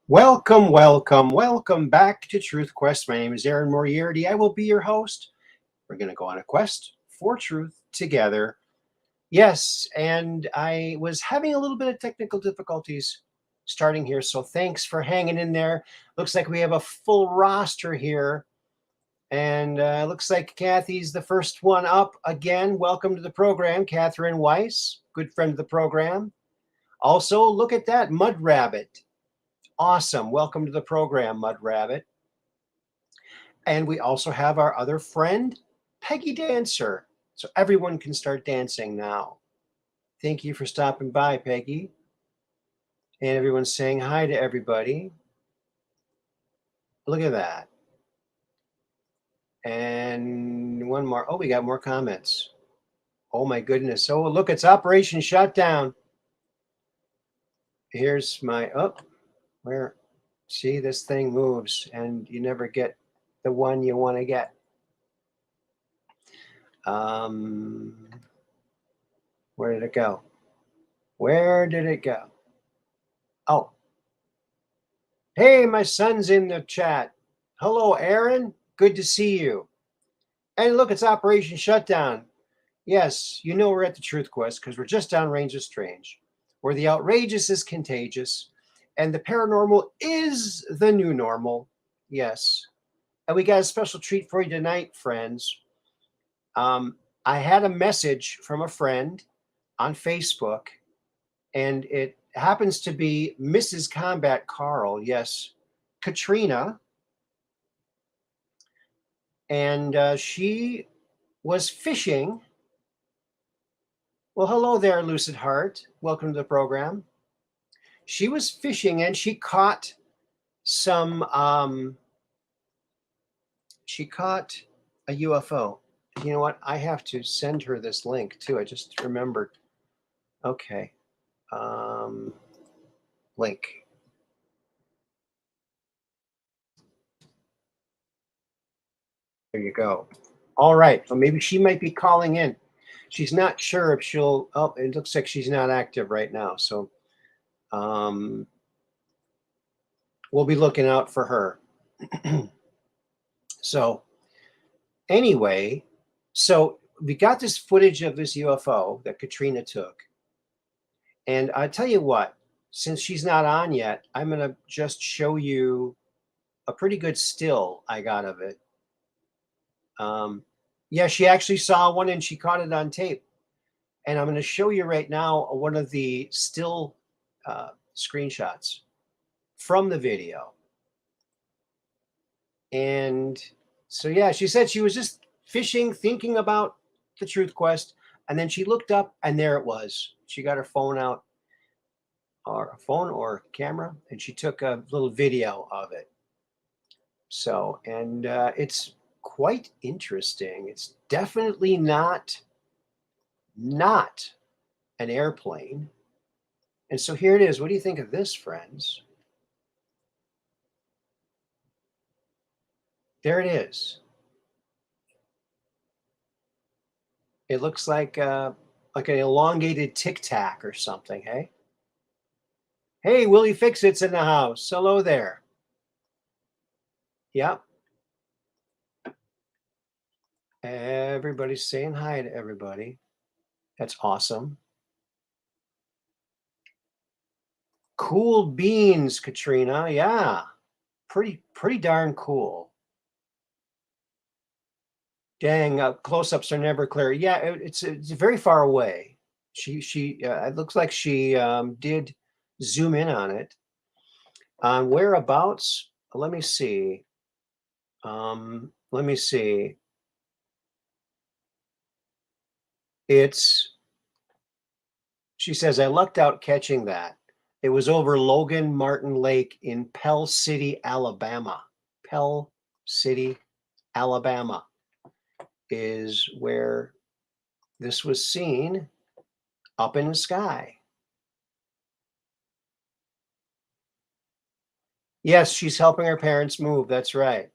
Welcome, welcome, welcome back to Truth Quest. My name is Aaron Moriarity. I will be your host. We're going to go on a quest for truth together. Yes, and I was having a little bit of technical difficulties starting here, so thanks for hanging in there. Looks like we have a full roster here, and looks like Kathy's the first one up again. Welcome to the program, Catherine Weiss, good friend of the program. Also, look at that, Mud Rabbit. Awesome. Welcome to the program, Mud Rabbit. And we also have our other friend, Peggy Dancer. So everyone can start dancing now. Thank you for stopping by, Peggy. And everyone's saying hi to everybody. Look at that. And one more. Oh, we got more comments. Oh, my goodness. Oh, look, it's Operation Shutdown. Here's my, where, see, this thing moves and you never get the one you want to get. Where did it go? Where did it go? Oh. Hey, my son's in the chat. Hello, Aaron. Good to see you. And look, it's Operation Shutdown. Yes, you know we're at the Truth Quest because we're just downrange of strange, where the outrageous is contagious and the paranormal is the new normal. Yes. And we got a special treat for you tonight, friends. I had a message from a friend on Facebook, and it happens to be Mrs. Combat Carl, yes, Katrina. And she was fishing. Well, hello there, Lucid Heart. Welcome to the program. She was fishing and she caught some, she caught a UFO. You know what? I have to send her this link too. I just remembered. Okay. Link. There you go. All right. So maybe she might be calling in. She's not sure if she'll, oh, it looks like she's not active right now. So we'll be looking out for her. So anyway, so we got this footage of this UFO that Katrina took. And I tell you what, since she's not on yet, I'm going to just show you a pretty good still I got of it. Yeah, she actually saw one and she caught it on tape. And I'm going to show you right now one of the still screenshots from the video. And so, yeah, she said she was just fishing, thinking about the Truth Quest. And then she looked up and there it was. She got her phone out, or a phone or camera, and she took a little video of it. So, and it's quite interesting. It's definitely not an airplane. And so here it is. What do you think of this, friends? There it is. It looks like an elongated Tic Tac or something, hey? Hey, Willie Fix-It's in the house. Hello there. Yep. Everybody's saying hi to everybody. That's awesome. Cool beans, Katrina. Yeah. Pretty darn cool. Dang, close-ups are never clear. Yeah, it's very far away. It looks like she did zoom in on it. On whereabouts? Let me see. Let me see. She says, I lucked out catching that. It was over Logan Martin Lake in Pell City, Alabama. Pell City, Alabama is where this was seen up in the sky. Yes, she's helping her parents move. That's right.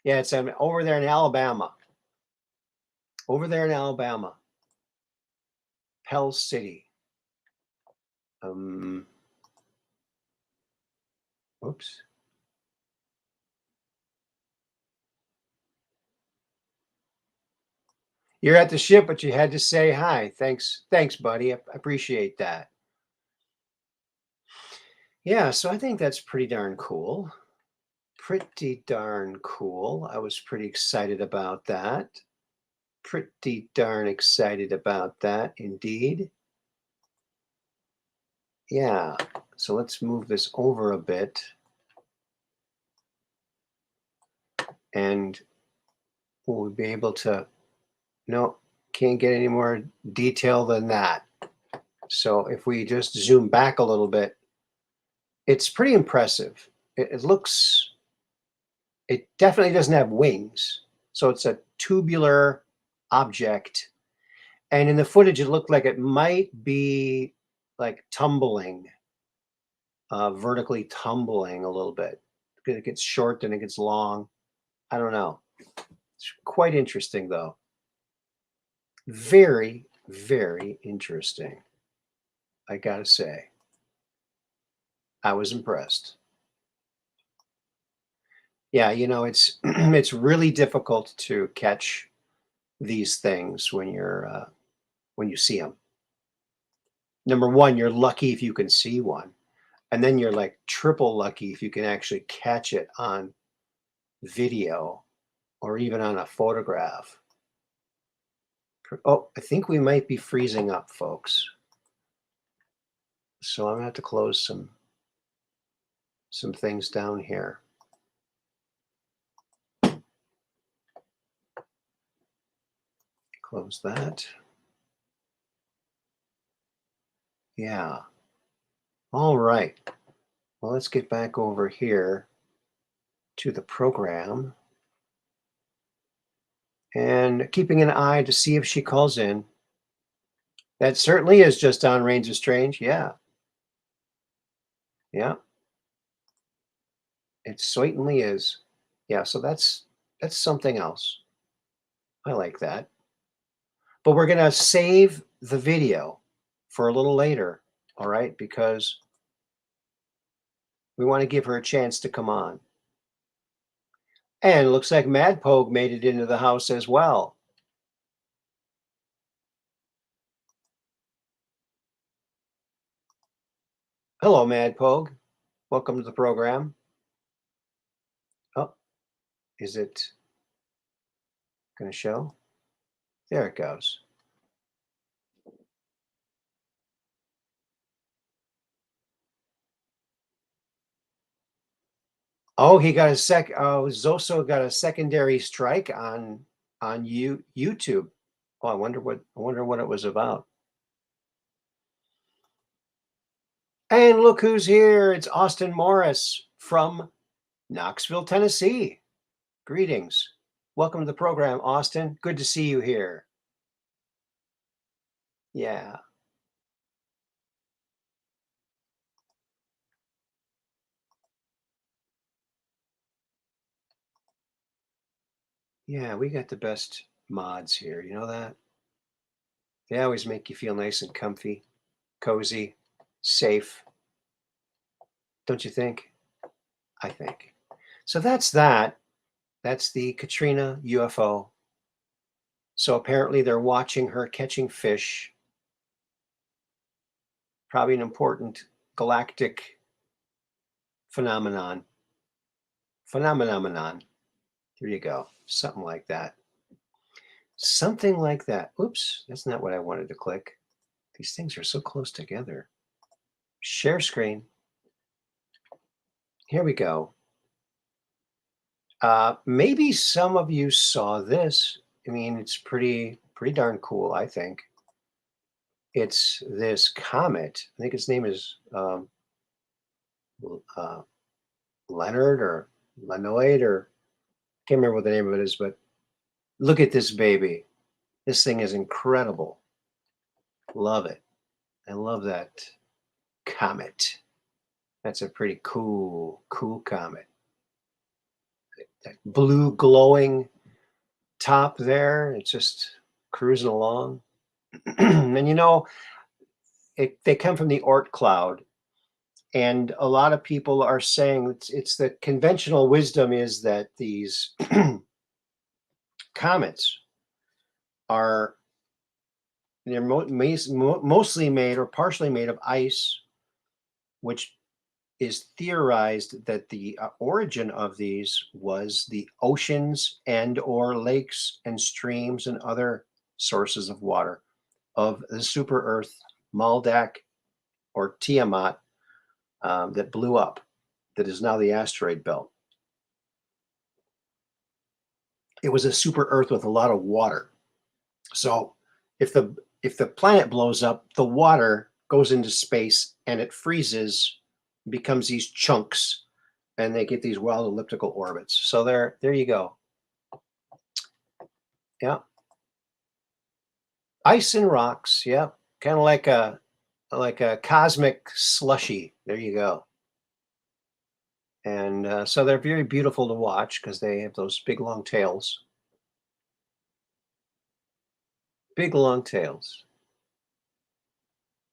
Yeah, it's over there in Alabama. Over there in Alabama. Pell City. Oops. You're at the ship, but you had to say hi. Thanks, buddy. I appreciate that. Yeah, so I think that's pretty darn cool. Pretty darn cool. I was pretty excited about that. Pretty darn excited about that indeed. Yeah, so let's move this over a bit. And we'll be able to, no, can't get any more detail than that. So if we just zoom back a little bit, it's pretty impressive. It looks, it definitely doesn't have wings. So it's a tubular object. And in the footage, it looked like it might be like tumbling, vertically tumbling a little bit. It gets short, then it gets long. I don't know. It's quite interesting, though. Very, very interesting. I gotta say, I was impressed. Yeah, you know, it's it's really difficult to catch these things when you see them. Number one, you're lucky if you can see one, and then you're like triple lucky if you can actually catch it on video or even on a photograph. Oh, I think we might be freezing up, folks. So I'm gonna have to close some things down here. Close that. Yeah. All right. Well, let's get back over here to the program and keeping an eye to see if she calls in. That certainly is just downrange of strange. Yeah. Yeah. It certainly is. Yeah, so that's something else. I like that. But we're going to save the video for a little later, all right? Because we want to give her a chance to come on. And it looks like Mad Pogue made it into the house as well. Hello, Mad Pogue. Welcome to the program. Oh, is it going to show? There it goes. Oh, he got a Zoso got a secondary strike on YouTube. Oh, I wonder what it was about. And look who's here. It's Austin Morris from Knoxville, Tennessee. Greetings. Welcome to the program, Austin. Good to see you here. Yeah. Yeah, we got the best mods here. You know that? They always make you feel nice and comfy, cozy, safe. Don't you think? I think. So that's that. That's the Katrina UFO. So apparently they're watching her catching fish. Probably an important galactic phenomenon. Phenomenon. Here you go. Something like that. Something like that. Oops, that's not what I wanted to click. These things are so close together. Share screen. Here we go. Maybe some of you saw this. I mean, it's pretty darn cool, I think. It's this comet. I think its name is Leonard or Lenoid, or can't remember what the name of it is, but look at this baby. This thing is incredible. Love it. I love that comet. That's a pretty cool comet. That blue glowing top there, it's just cruising along. And you know, they come from the Oort cloud. And a lot of people are saying it's the conventional wisdom is that these comets are they're mostly made or partially made of ice, which is theorized that the origin of these was the oceans and or lakes and streams and other sources of water of the super Earth Maldak or Tiamat that blew up, that is now the asteroid belt. It was a super Earth with a lot of water. So if the planet blows up, the water goes into space and it freezes, becomes these chunks, and they get these wild elliptical orbits. So there you go. Yeah. Ice and rocks. Yeah. Kind of like a cosmic slushy. There you go. And so they're very beautiful to watch because they have those big long tails. Big long tails.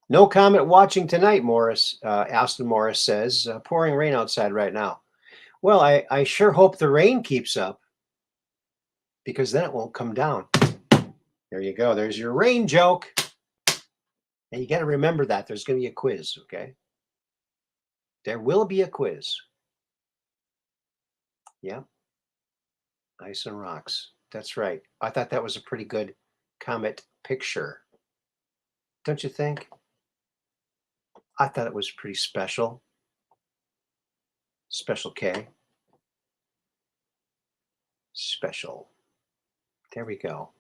No comet watching tonight, Morris. Aston Morris says, pouring rain outside right now. Well, I sure hope the rain keeps up, because then it won't come down. There you go. There's your rain joke. And you got to remember that there's going to be a quiz, okay? There will be a quiz. Yeah. Ice and rocks. That's right. I thought that was a pretty good comet picture. Don't you think? I thought it was pretty special. Special K. Special. There we go.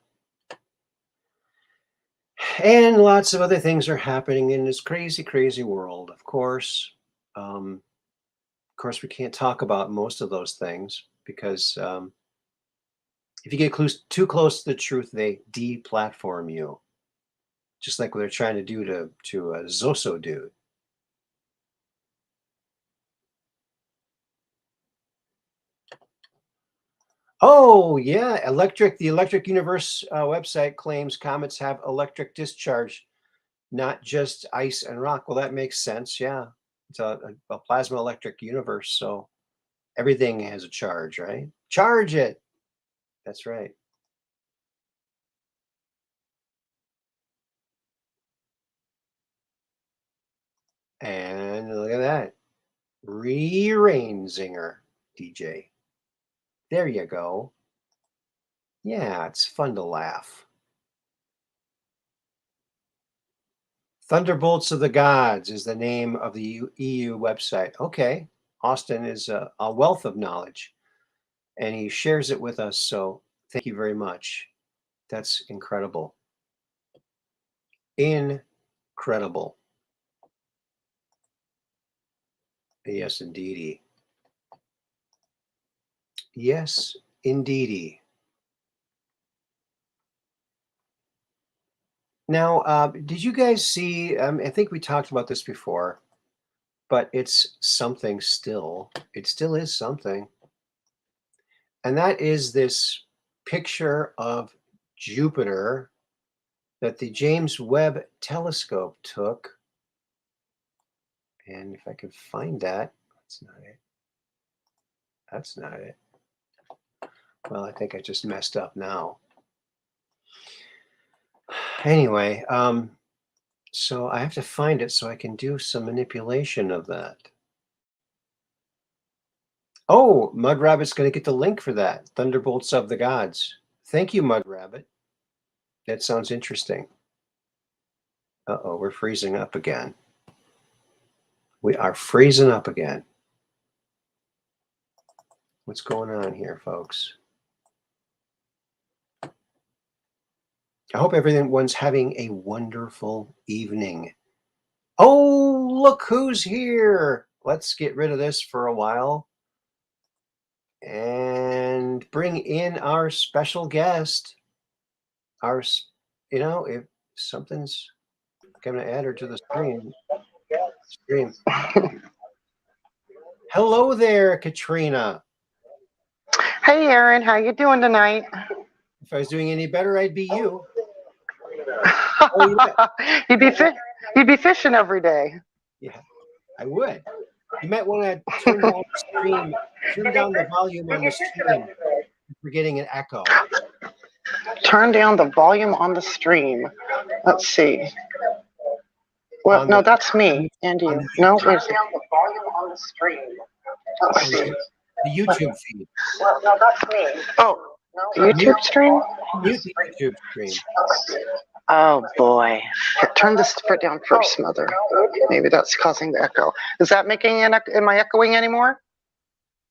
And lots of other things are happening in this crazy, crazy world. Of course, we can't talk about most of those things because if you get too close to the truth, they deplatform you, just like what they're trying to do to Zoso dude. Oh yeah, the Electric Universe website claims comets have electric discharge, not just ice and rock. Well, that makes sense. Yeah, it's a plasma electric universe, so everything has a charge, right? Charge it. That's right. And look at that. Rain Zinger, DJ. There you go. Yeah, it's fun to laugh. Thunderbolts of the Gods is the name of the EU website. Okay. Austin is a wealth of knowledge, and he shares it with us. So thank you very much. That's incredible. Incredible. Yes, indeedy. Yes, indeedy. Now, did you guys see? I think we talked about this before, but it's something still. It still is something. And that is this picture of Jupiter that the James Webb Telescope took. And if I could find that, that's not it. That's not it. Well, I think I just messed up now. Anyway, so I have to find it so I can do some manipulation of that. Oh, Mud Rabbit's going to get the link for that. Thunderbolts of the Gods. Thank you, Mud Rabbit. That sounds interesting. Uh-oh, we're freezing up again. We are freezing up again. What's going on here, folks? I hope everyone's having a wonderful evening. Oh, look who's here. Let's get rid of this for a while and bring in our special guest. If something's going to add her to the stream. Hello there, Katrina. Hey, Aaron, how you doing tonight? If I was doing any better, I'd be you. Oh, yeah. You'd be fishing every day. Yeah, I would. You might want to turn down the stream, turn down the volume on the stream. We're getting an echo. Turn down the volume on the stream. Let's see. Well, no, that's me and you. No, wait a second. Turn down the volume on the stream. Let's see. The YouTube feed. Well, no, that's me. Oh, YouTube stream? YouTube stream. Oh boy. Turn this down first, Mother. Maybe that's causing the echo. Is that making an echo? Am I echoing anymore?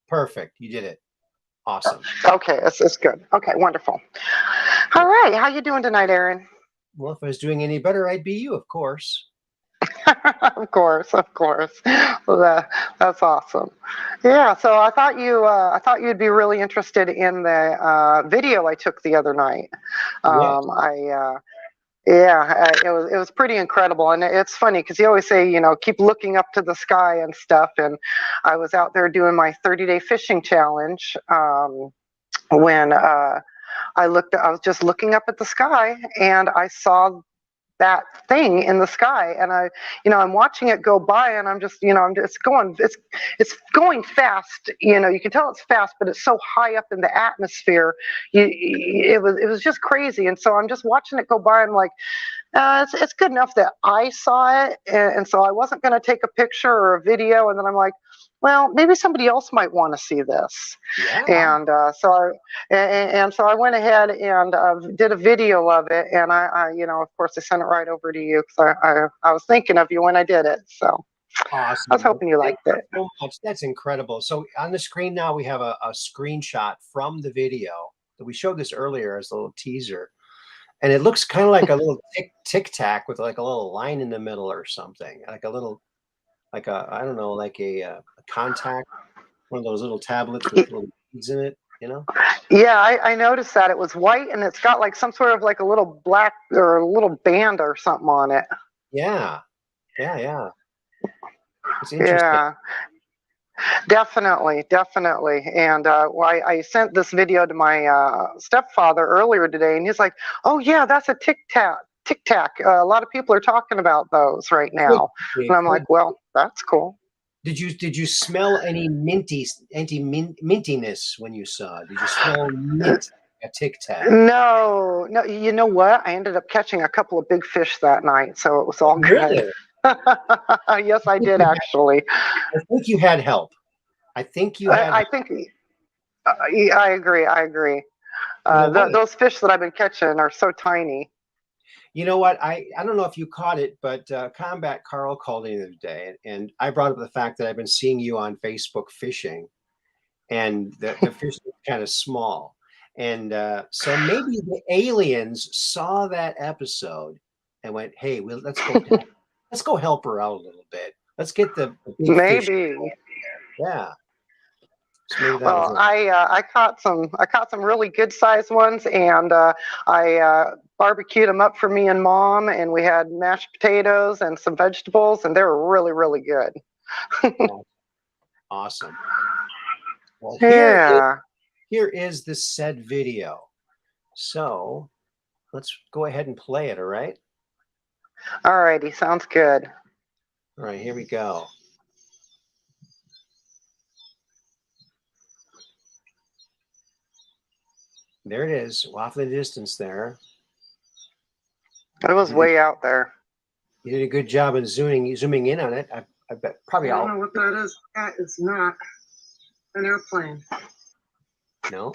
Perfect. You did it. Awesome. Okay, it's good. Okay, wonderful. All right, how you doing tonight, Aaron? Well, if I was doing any better, I'd be you, of course. Of course. Well, that's awesome. Yeah, so I thought you'd be really interested in the video I took the other night. It was pretty incredible, and it's funny because you always say, keep looking up to the sky and stuff. And I was out there doing my 30-day fishing challenge when I was just looking up at the sky, and I saw that thing in the sky, and I'm watching it go by, and I'm just it's going fast. You can tell it's fast, but it's so high up in the atmosphere. It was just crazy, and so I'm just watching it go by. I'm like, it's good enough that I saw it, and so I wasn't going to take a picture or a video. And then I'm like, well, maybe somebody else might want to see this. Yeah. And so I went ahead and did a video of it, and I of course I sent it right over to you because I was thinking of you when I did it. So awesome. I was hoping you liked it. So much. That's incredible. So on the screen now we have a screenshot from the video that we showed this earlier as a little teaser, and it looks kind of like a little tic tac with like a little line in the middle or something, like a little. Like a contact, one of those little tablets with little beads in it, Yeah, I noticed that it was white, and it's got like some sort of like a little black or a little band or something on it. Yeah. It's interesting. Yeah, definitely. And I sent this video to my stepfather earlier today, and he's like, "Oh yeah, that's a tic tac. A lot of people are talking about those right now." And I'm like, well, that's cool. Did you smell any mintiness when you saw it? Did you smell mint? A tic tac? No. You know what? I ended up catching a couple of big fish that night, so it was all good. Really? Yes, I did actually. I think you had help. I think you had. I agree. Those fish that I've been catching are so tiny. You know what? I don't know if you caught it, but Combat Carl called in the other day, and I brought up the fact that I've been seeing you on Facebook fishing, and the fish are kind of small. And so maybe the aliens saw that episode and went, "Hey, let's go help her out a little bit. Let's get the big fish." Yeah. So well, I caught some really good sized ones, and I barbecued them up for me and Mom, and we had mashed potatoes and some vegetables, and they were really, really good. Awesome. Well, here is the said video. So let's go ahead and play it. All right. All righty, sounds good. All right, here we go. There it is, off in the distance there. It was way out there. You did a good job in zooming in on it. I bet probably I don't know what that is. That is not an airplane. No.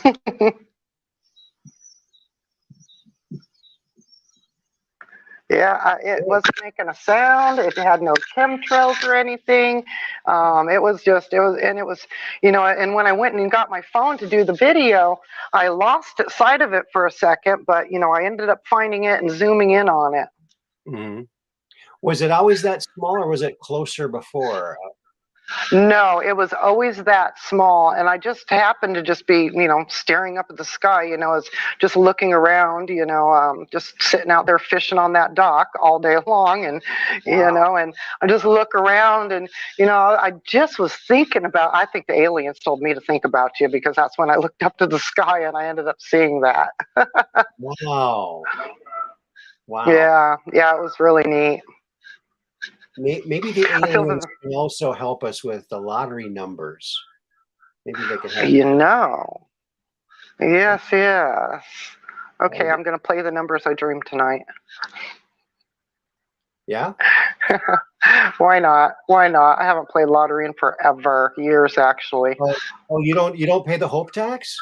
Yeah, it wasn't making a sound. It had no chemtrails or anything. It was, and when I went and got my phone to do the video, I lost sight of it for a second, but, I ended up finding it and zooming in on it. Mm-hmm. Was it always that small, or was it closer before? No, it was always that small, and I just happened to just be, staring up at the sky, as just looking around, just sitting out there fishing on that dock all day long, and and I just look around, and I just was thinking about. I think the aliens told me to think about you, because that's when I looked up to the sky and I ended up seeing that. Wow. Yeah, it was really neat. maybe the I feel aliens that, can also help us with the lottery numbers. Maybe they can help. you know. Yes, yes. Okay, Okay. I'm going to play the numbers I dreamed tonight. Yeah. Why not? Why not? I haven't played lottery in forever, years actually. Oh, you don't pay the hope tax?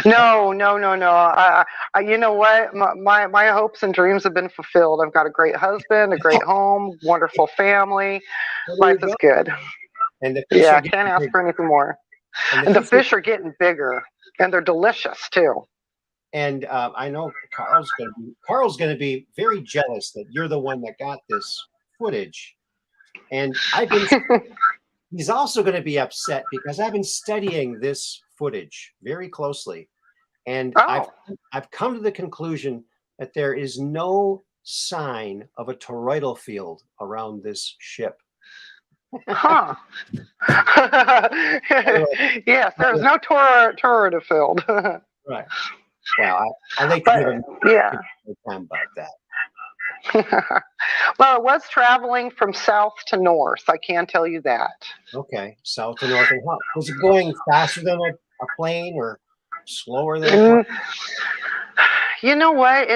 No, no, no, no. You know what? My hopes and dreams have been fulfilled. I've got a great husband, a great home, wonderful family. Well, there Life you is go. good. And the fish Yeah, are I can't getting ask big. for anything more. And the And the fish are, fish are getting bigger, and they're delicious too. and I know Carl's gonna be very jealous that you're the one that got this footage. And he's also going to be upset because I've been studying this footage very closely, and Oh, I've come to the conclusion that there is no sign of a toroidal field around this ship. huh. Yes, there's no torrid filled. Right. Well, I like to But give him yeah. time about that. Well, it was traveling from south to north. I can tell you that. Okay, south to north and how was it going faster than a plane or slower than a plane? Mm, You know what?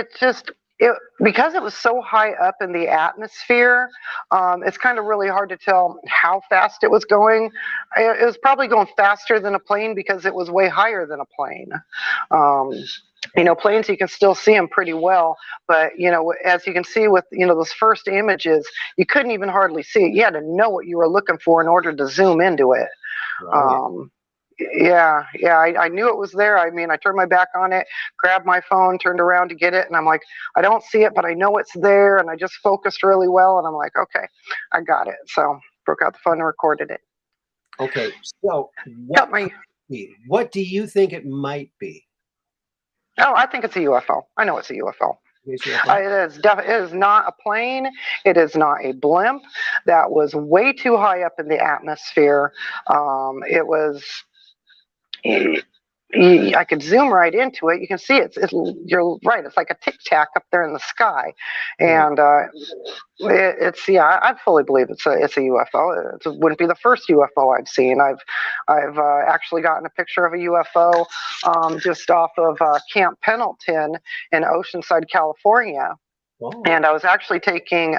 Because it was so high up in the atmosphere. It's kind of really hard to tell how fast it was going. It was probably going faster than a plane because it was way higher than a plane. Um, Planes you can still see them pretty well, but as you can see with those first images, you couldn't even hardly see it. You had to know what you were looking for in order to zoom into it. Right. Um, yeah, I knew it was there. I mean, I turned my back on it, grabbed my phone, turned around to get it, and I'm like, I don't see it, but I know it's there, and I just focused really well, and I'm like, okay, I got it. So broke out the phone and recorded it. Okay. So Got my. what do you think it might be? Oh, I think it's a UFO. I know it's a UFO. It is not a plane. It is not a blimp. That was way too high up in the atmosphere. It was. I could zoom right into it. You can see you're right. It's like a tic tac up there in the sky, and I fully believe it's a UFO. It wouldn't be the first UFO I've seen. I've actually gotten a picture of a UFO just off of Camp Pendleton in Oceanside, California. Oh. And I was actually taking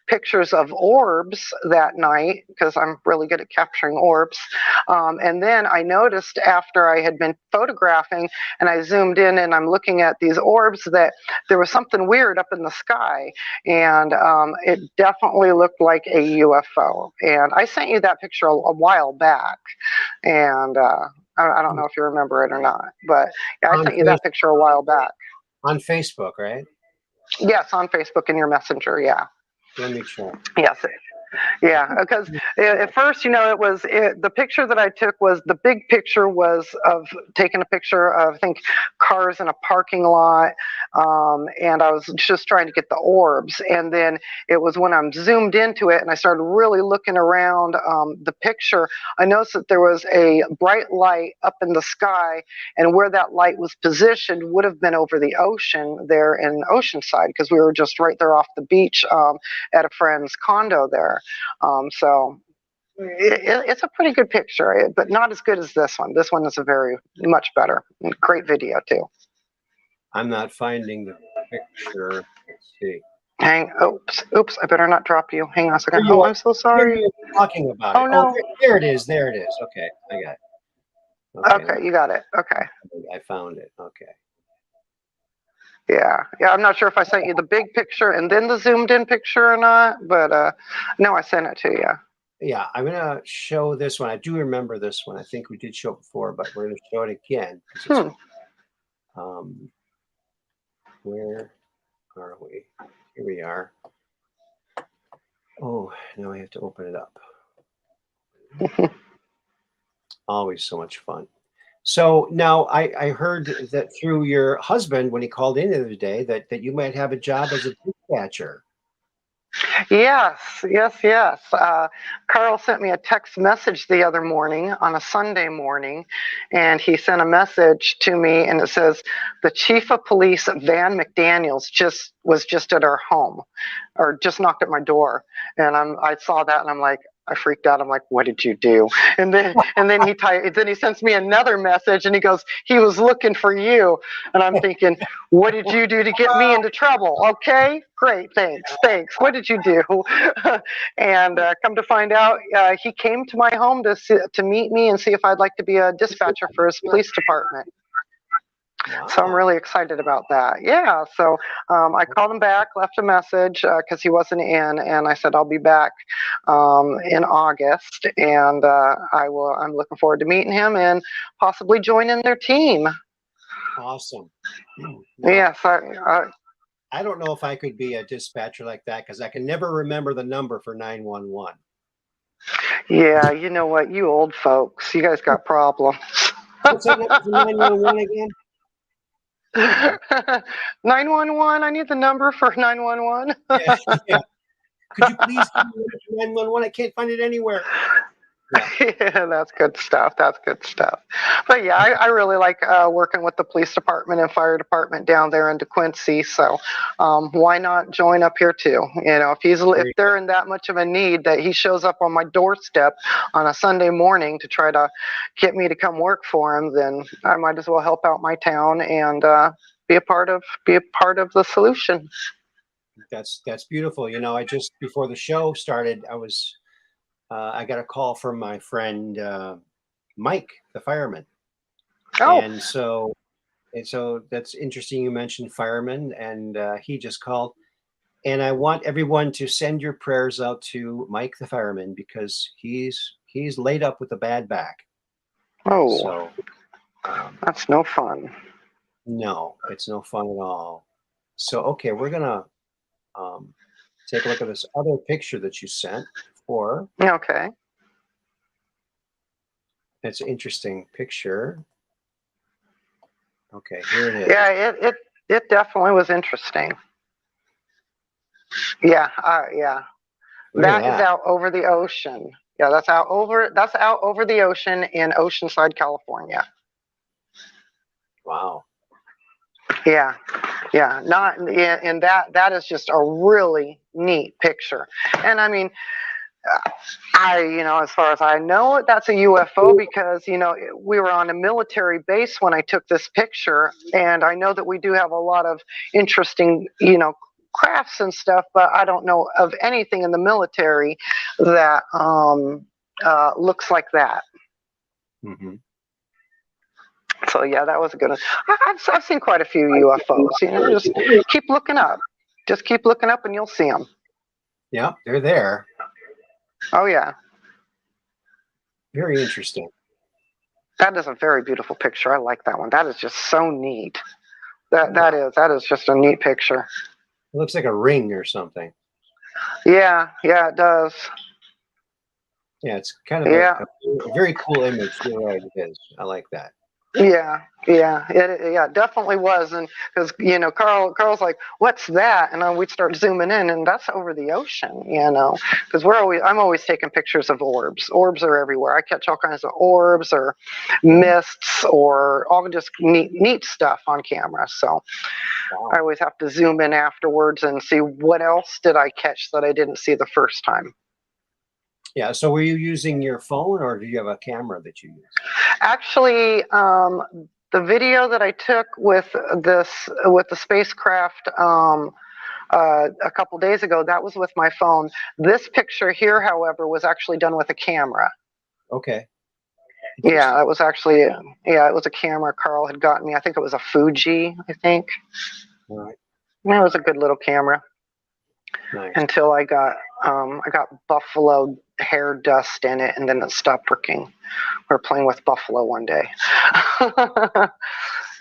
pictures of orbs that night because I'm really good at capturing orbs. And then I noticed after I had been photographing and I zoomed in and I'm looking at these orbs that there was something weird up in the sky. And it definitely looked like a UFO. And I sent you that picture a while back. And I don't know if you remember it or not. But yeah, I sent you that picture a while back. On Facebook, right? Yes, on Facebook in your messenger, yeah. Let me check. Yes, yeah, because at first, the picture that I took was the big picture was of taking a picture of, I think, cars in a parking lot, and I was just trying to get the orbs. And then it was when I'm zoomed into it and I started really looking around the picture, I noticed that there was a bright light up in the sky, and where that light was positioned would have been over the ocean there in Oceanside because we were just right there off the beach at a friend's condo there. So it's a pretty good picture, but not as good as this one. This one is much better. Great video too. I'm not finding the picture. Let's see. Oops! I better not drop you. Hang on a second. Oh, I'm so sorry. Talking about it. Oh, no! There it is. There it is. Okay, I got it. Okay, you got it. Okay. I found it. Okay. Yeah. I'm not sure if I sent you the big picture and then the zoomed in picture or not, but no, I sent it to you. Yeah, I'm gonna show this one. I do remember this one. I think we did show it before, but we're gonna show it again. Where are we? Here we are. Oh, now I have to open it up. Always so much fun. So now I heard that through your husband when he called in the other day that you might have a job as a dispatcher. Yes, yes, yes. Carl sent me a text message the other morning on a Sunday morning, and he sent a message to me, and it says, "The chief of police, Van McDaniels, was just at our home, or just knocked at my door." And I saw that, and I'm like, I freaked out. I'm like, "What did you do?" And then he sends me another message, and he goes, "He was looking for you." And I'm thinking, what did you do to get me into trouble? Okay, great, thanks. What did you do? And come to find out, he came to my home to meet me and see if I'd like to be a dispatcher for his police department. Wow. So I'm really excited about that. Yeah. So I called him back, left a message because he wasn't in, and I said I'll be back in August, and I'm looking forward to meeting him and possibly joining their team. Awesome. Well, Yes. I don't know if I could be a dispatcher like that because I can never remember the number for 911. Yeah, you know what? You old folks, you guys got problems. What's that number for 911 again? 911, I need the number for 911. Yeah. Could you please give me 911? I can't find it anywhere. Yeah, that's good stuff. That's good stuff. But yeah, I really like working with the police department and fire department down there in DeQuincy. So why not join up here too? You know, if they're in that much of a need that he shows up on my doorstep on a Sunday morning to try to get me to come work for him, then I might as well help out my town and be a part of the solution. That's beautiful. You know, I just before the show started, I got a call from my friend Mike, the fireman. Oh, And so that's interesting. You mentioned firemen, and he just called. And I want everyone to send your prayers out to Mike, the fireman, because he's laid up with a bad back. oh, So that's no fun. no, it's no fun at all. So okay, we're gonna take a look at this other picture that you sent for. Okay. It's an interesting picture. Okay, here it is. Yeah, it definitely was interesting. Yeah, yeah. That is out over the ocean. Yeah, that's out over the ocean in Oceanside, California. Wow. Yeah, yeah. Not and that is just a really neat picture. And I mean, as far as I know, that's a UFO because, we were on a military base when I took this picture. And I know that we do have a lot of interesting, crafts and stuff, but I don't know of anything in the military that looks like that. Mm-hmm. So, yeah, that was a good one. I've seen quite a few UFOs. Just keep looking up. Just keep looking up and you'll see them. Yeah, they're there. Oh, yeah. Very interesting. That is a very beautiful picture. I like that one. That is just so neat. That is just a neat picture. It looks like a ring or something. Yeah, it does. Yeah, it's kind of a very cool image. You're right, it is. I like that. Yeah, it definitely was. And because Carl's like, "What's that?" And we'd start zooming in, and that's over the ocean. Because I'm always taking pictures of orbs. Orbs are everywhere. I catch all kinds of orbs or mists or all just neat stuff on camera. So I always have to zoom in afterwards and see what else did I catch that I didn't see the first time. Yeah. So were you using your phone or do you have a camera that you use? Actually, the video that I took with the spacecraft a couple days ago, that was with my phone. This picture here, however, was actually done with a camera. Okay. Yeah, it was actually it was a camera Carl had gotten me. I think it was a Fuji, I think. All right. Yeah, it was a good little camera. Nice. Until I got buffalo hair dust in it, and then it stopped working. We were playing with buffalo one day.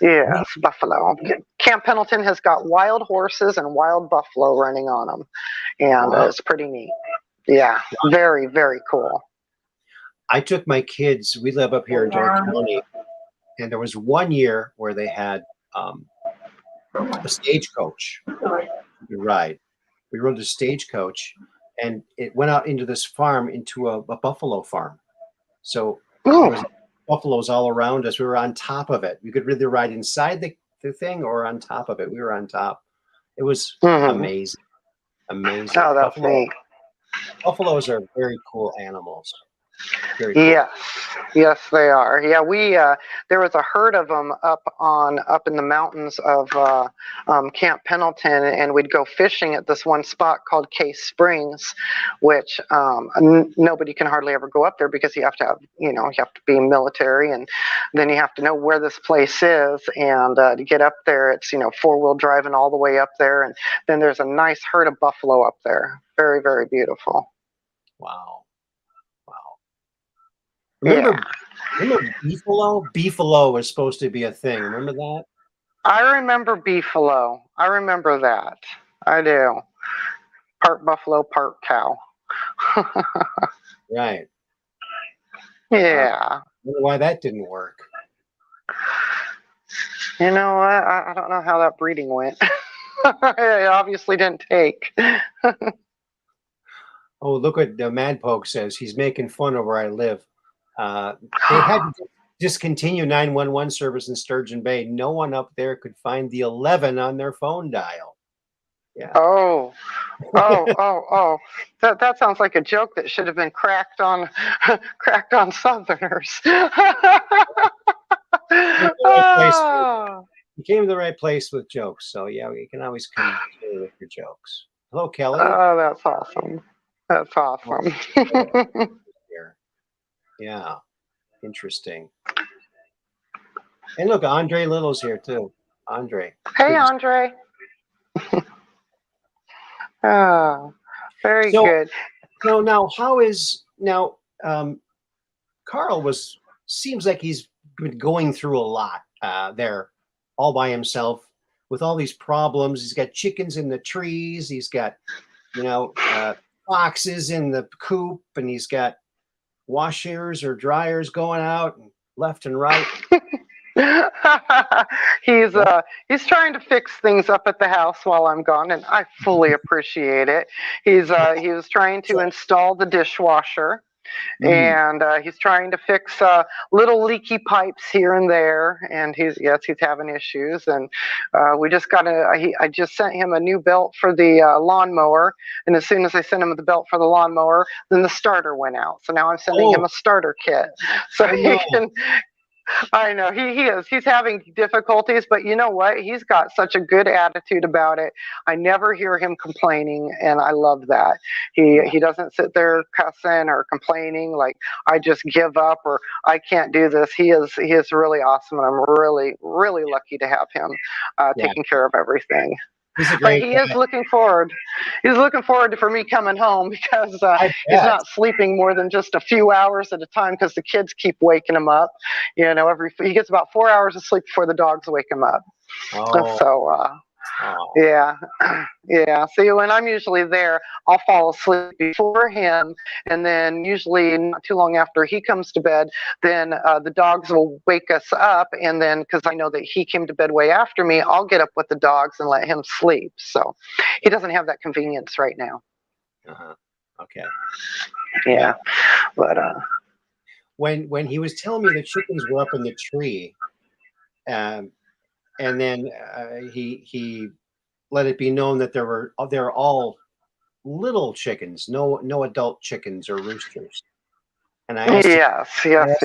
Yes, buffalo. Camp Pendleton has got wild horses and wild buffalo running on them, and it's pretty neat. Yeah, very, very cool. I took my kids. We live up here in Door County, and there was one year where they had a stagecoach ride. We rode a stagecoach, and it went out into this farm, into a buffalo farm. So there was buffaloes all around us. We were on top of it. We could really ride inside the thing or on top of it. We were on top. It was amazing. Amazing. Oh, that's neat. Buffaloes are very cool animals. Very cool. Yes, they are. Yeah, we there was a herd of them up in the mountains of Camp Pendleton, and we'd go fishing at this one spot called Case Springs, which nobody can hardly ever go up there because you have to have, you have to be military, and then you have to know where this place is, and to get up there, it's 4-wheel driving all the way up there, and then there's a nice herd of buffalo up there. Very, very beautiful. Wow. Remember beefalo? Beefalo was supposed to be a thing. Remember that? I remember beefalo. I remember that. I do. Part buffalo, part cow. Right. Yeah. I wonder why that didn't work. You know what? I don't know how that breeding went. It obviously didn't take. Oh, look what the Madpoke says. He's making fun of where I live. They had to discontinue 911 service in Sturgeon Bay. No one up there could find the 11 on their phone dial. Yeah. Oh. That sounds like a joke that should have been cracked on Southerners. You came to the right place with jokes. So yeah, you can always come here with your jokes. Hello, Kelly. Oh, that's awesome. That's awesome. Yeah, interesting. And look, Andre Little's here too. Andre. Hey, Andre. Oh, very good. So now, Carl seems like he's been going through a lot there, all by himself with all these problems. He's got chickens in the trees. He's got, foxes in the coop, and he's got washers or dryers going out and left and right. He's trying to fix things up at the house while I'm gone, and I fully appreciate it. He was trying to install the dishwasher, and he's trying to fix little leaky pipes here and there, and he's having issues, and I just sent him a new belt for the lawnmower, and as soon as I sent him the belt for the lawnmower, then the starter went out, so now I'm sending him a starter kit so he can. I know he's having difficulties, but you know what? He's got such a good attitude about it. I never hear him complaining, and I love that. He doesn't sit there cussing or complaining like I just give up or I can't do this. He is really awesome, and I'm really, really lucky to have him taking care of everything. But he is looking forward. He's looking forward for me coming home because he's not sleeping more than just a few hours at a time because the kids keep waking him up. He gets about 4 hours of sleep before the dogs wake him up. Yeah. See, when I'm usually there, I'll fall asleep before him, and then usually not too long after he comes to bed, then the dogs will wake us up, and then because I know that he came to bed way after me, I'll get up with the dogs and let him sleep. So he doesn't have that convenience right now. Okay. Yeah, but when he was telling me the chickens were up in the tree, and then he let it be known that they're all little chickens, no adult chickens or roosters. And I asked yes.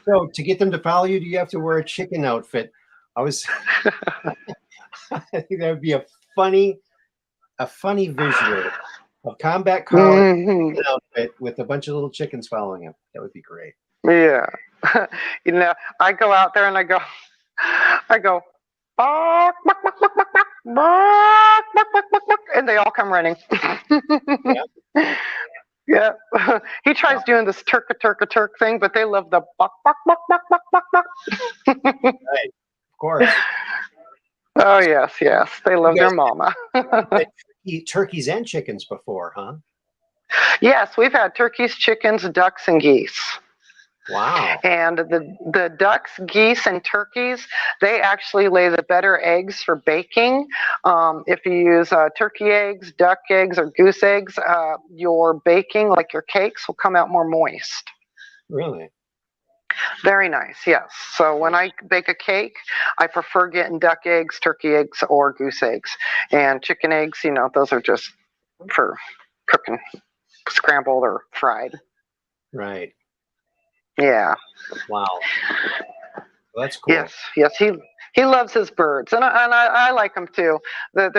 So to get them to follow you, do you have to wear a chicken outfit? I think that would be a funny visual of Combat Carl outfit with a bunch of little chickens following him. That would be great. Yeah. I go out there and I go, bark, bark, bark, bark, bark, bark, bark, bark, bark, bark, bark, and they all come running. Yeah. He tries doing this turk thing, but they love the bark, bark, bark, bark, bark, bark, bark. Right. Of course. Oh, yes. They love their mama. Eat turkeys and chickens before, huh? Yes, we've had turkeys, chickens, ducks, and geese. Wow. And the ducks, geese, and turkeys, they actually lay the better eggs for baking. If you use turkey eggs, duck eggs, or goose eggs, your baking, like your cakes, will come out more moist. Really? Very nice, yes. So when I bake a cake, I prefer getting duck eggs, turkey eggs, or goose eggs. And chicken eggs, those are just for cooking, scrambled or fried. Right. Yeah. Wow. Well, that's cool. Yes. He loves his birds, and I like them too. They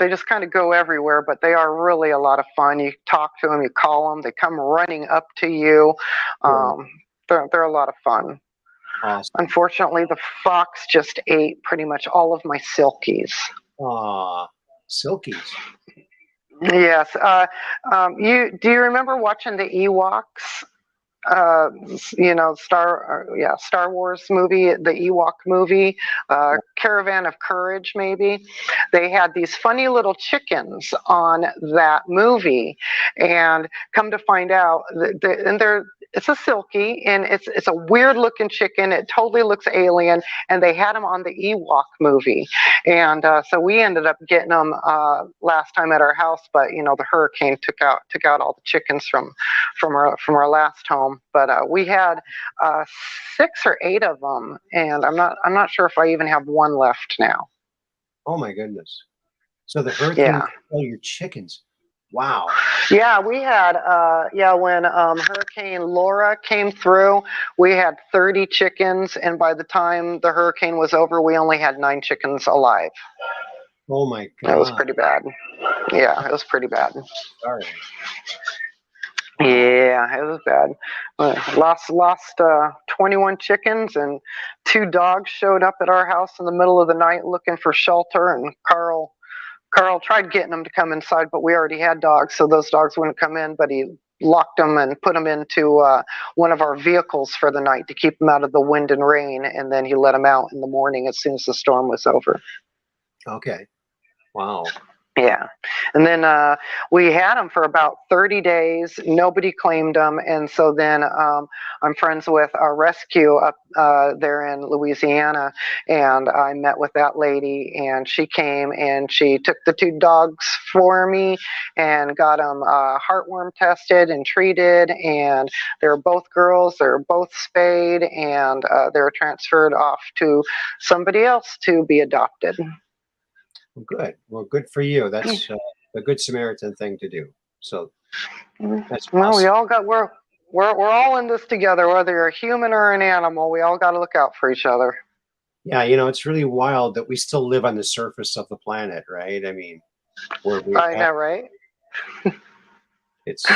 just kind of go everywhere, but they are really a lot of fun. You talk to them, you call them, they come running up to you. They're a lot of fun. Awesome. Unfortunately, the fox just ate pretty much all of my silkies. Aw, silkies. Yes. Do you remember watching the Ewoks? Star Wars movie, the Ewok movie, Caravan of Courage, maybe. They had these funny little chickens on that movie, and come to find out, it's a silky, and it's a weird looking chicken. It totally looks alien, and they had them on the Ewok movie, and so we ended up getting them last time at our house, but the hurricane took out all the chickens from our last home. But we had 6 or 8 of them, and I'm not sure if I even have one left now. Oh my goodness! So the hurricane took all your chickens. Wow. Yeah, we had when Hurricane Laura came through, we had 30 chickens, and by the time the hurricane was over, we only had 9 chickens alive. Oh my God. That was pretty bad. Yeah, it was pretty bad. Sorry. Yeah, it was bad. Lost 21 chickens, and 2 dogs showed up at our house in the middle of the night looking for shelter, and Carl tried getting them to come inside, but we already had dogs, so those dogs wouldn't come in, but he locked them and put them into one of our vehicles for the night to keep them out of the wind and rain, and then he let them out in the morning as soon as the storm was over. Okay. Wow. Yeah. And then we had them for about 30 days. Nobody claimed them. And so then I'm friends with our rescue up there in Louisiana. And I met with that lady, and she came and she took the 2 dogs for me and got them heartworm tested and treated. And they're both girls. They're both spayed, and they're transferred off to somebody else to be adopted. Well, good. Well, good for you. That's a good Samaritan thing to do. So that's well, awesome. we all got we're all in this together, whether you're a human or an animal. We all got to look out for each other. Yeah, it's really wild that we still live on the surface of the planet, right? I mean, I know, right? It's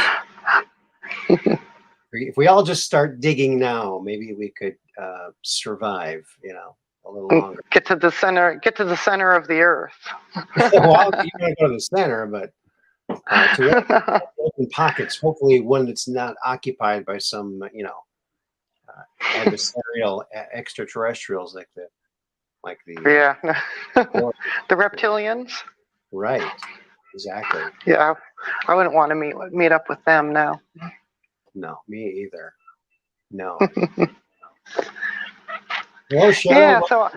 if we all just start digging now, maybe we could survive, a little longer. Get to the center of the earth. Well, you gotta go to the center, but to open pockets, hopefully one that's not occupied by some, adversarial extraterrestrials like the the reptilians. Right. Exactly. Yeah, I wouldn't want to meet up with them now. No, me either. No. Well, so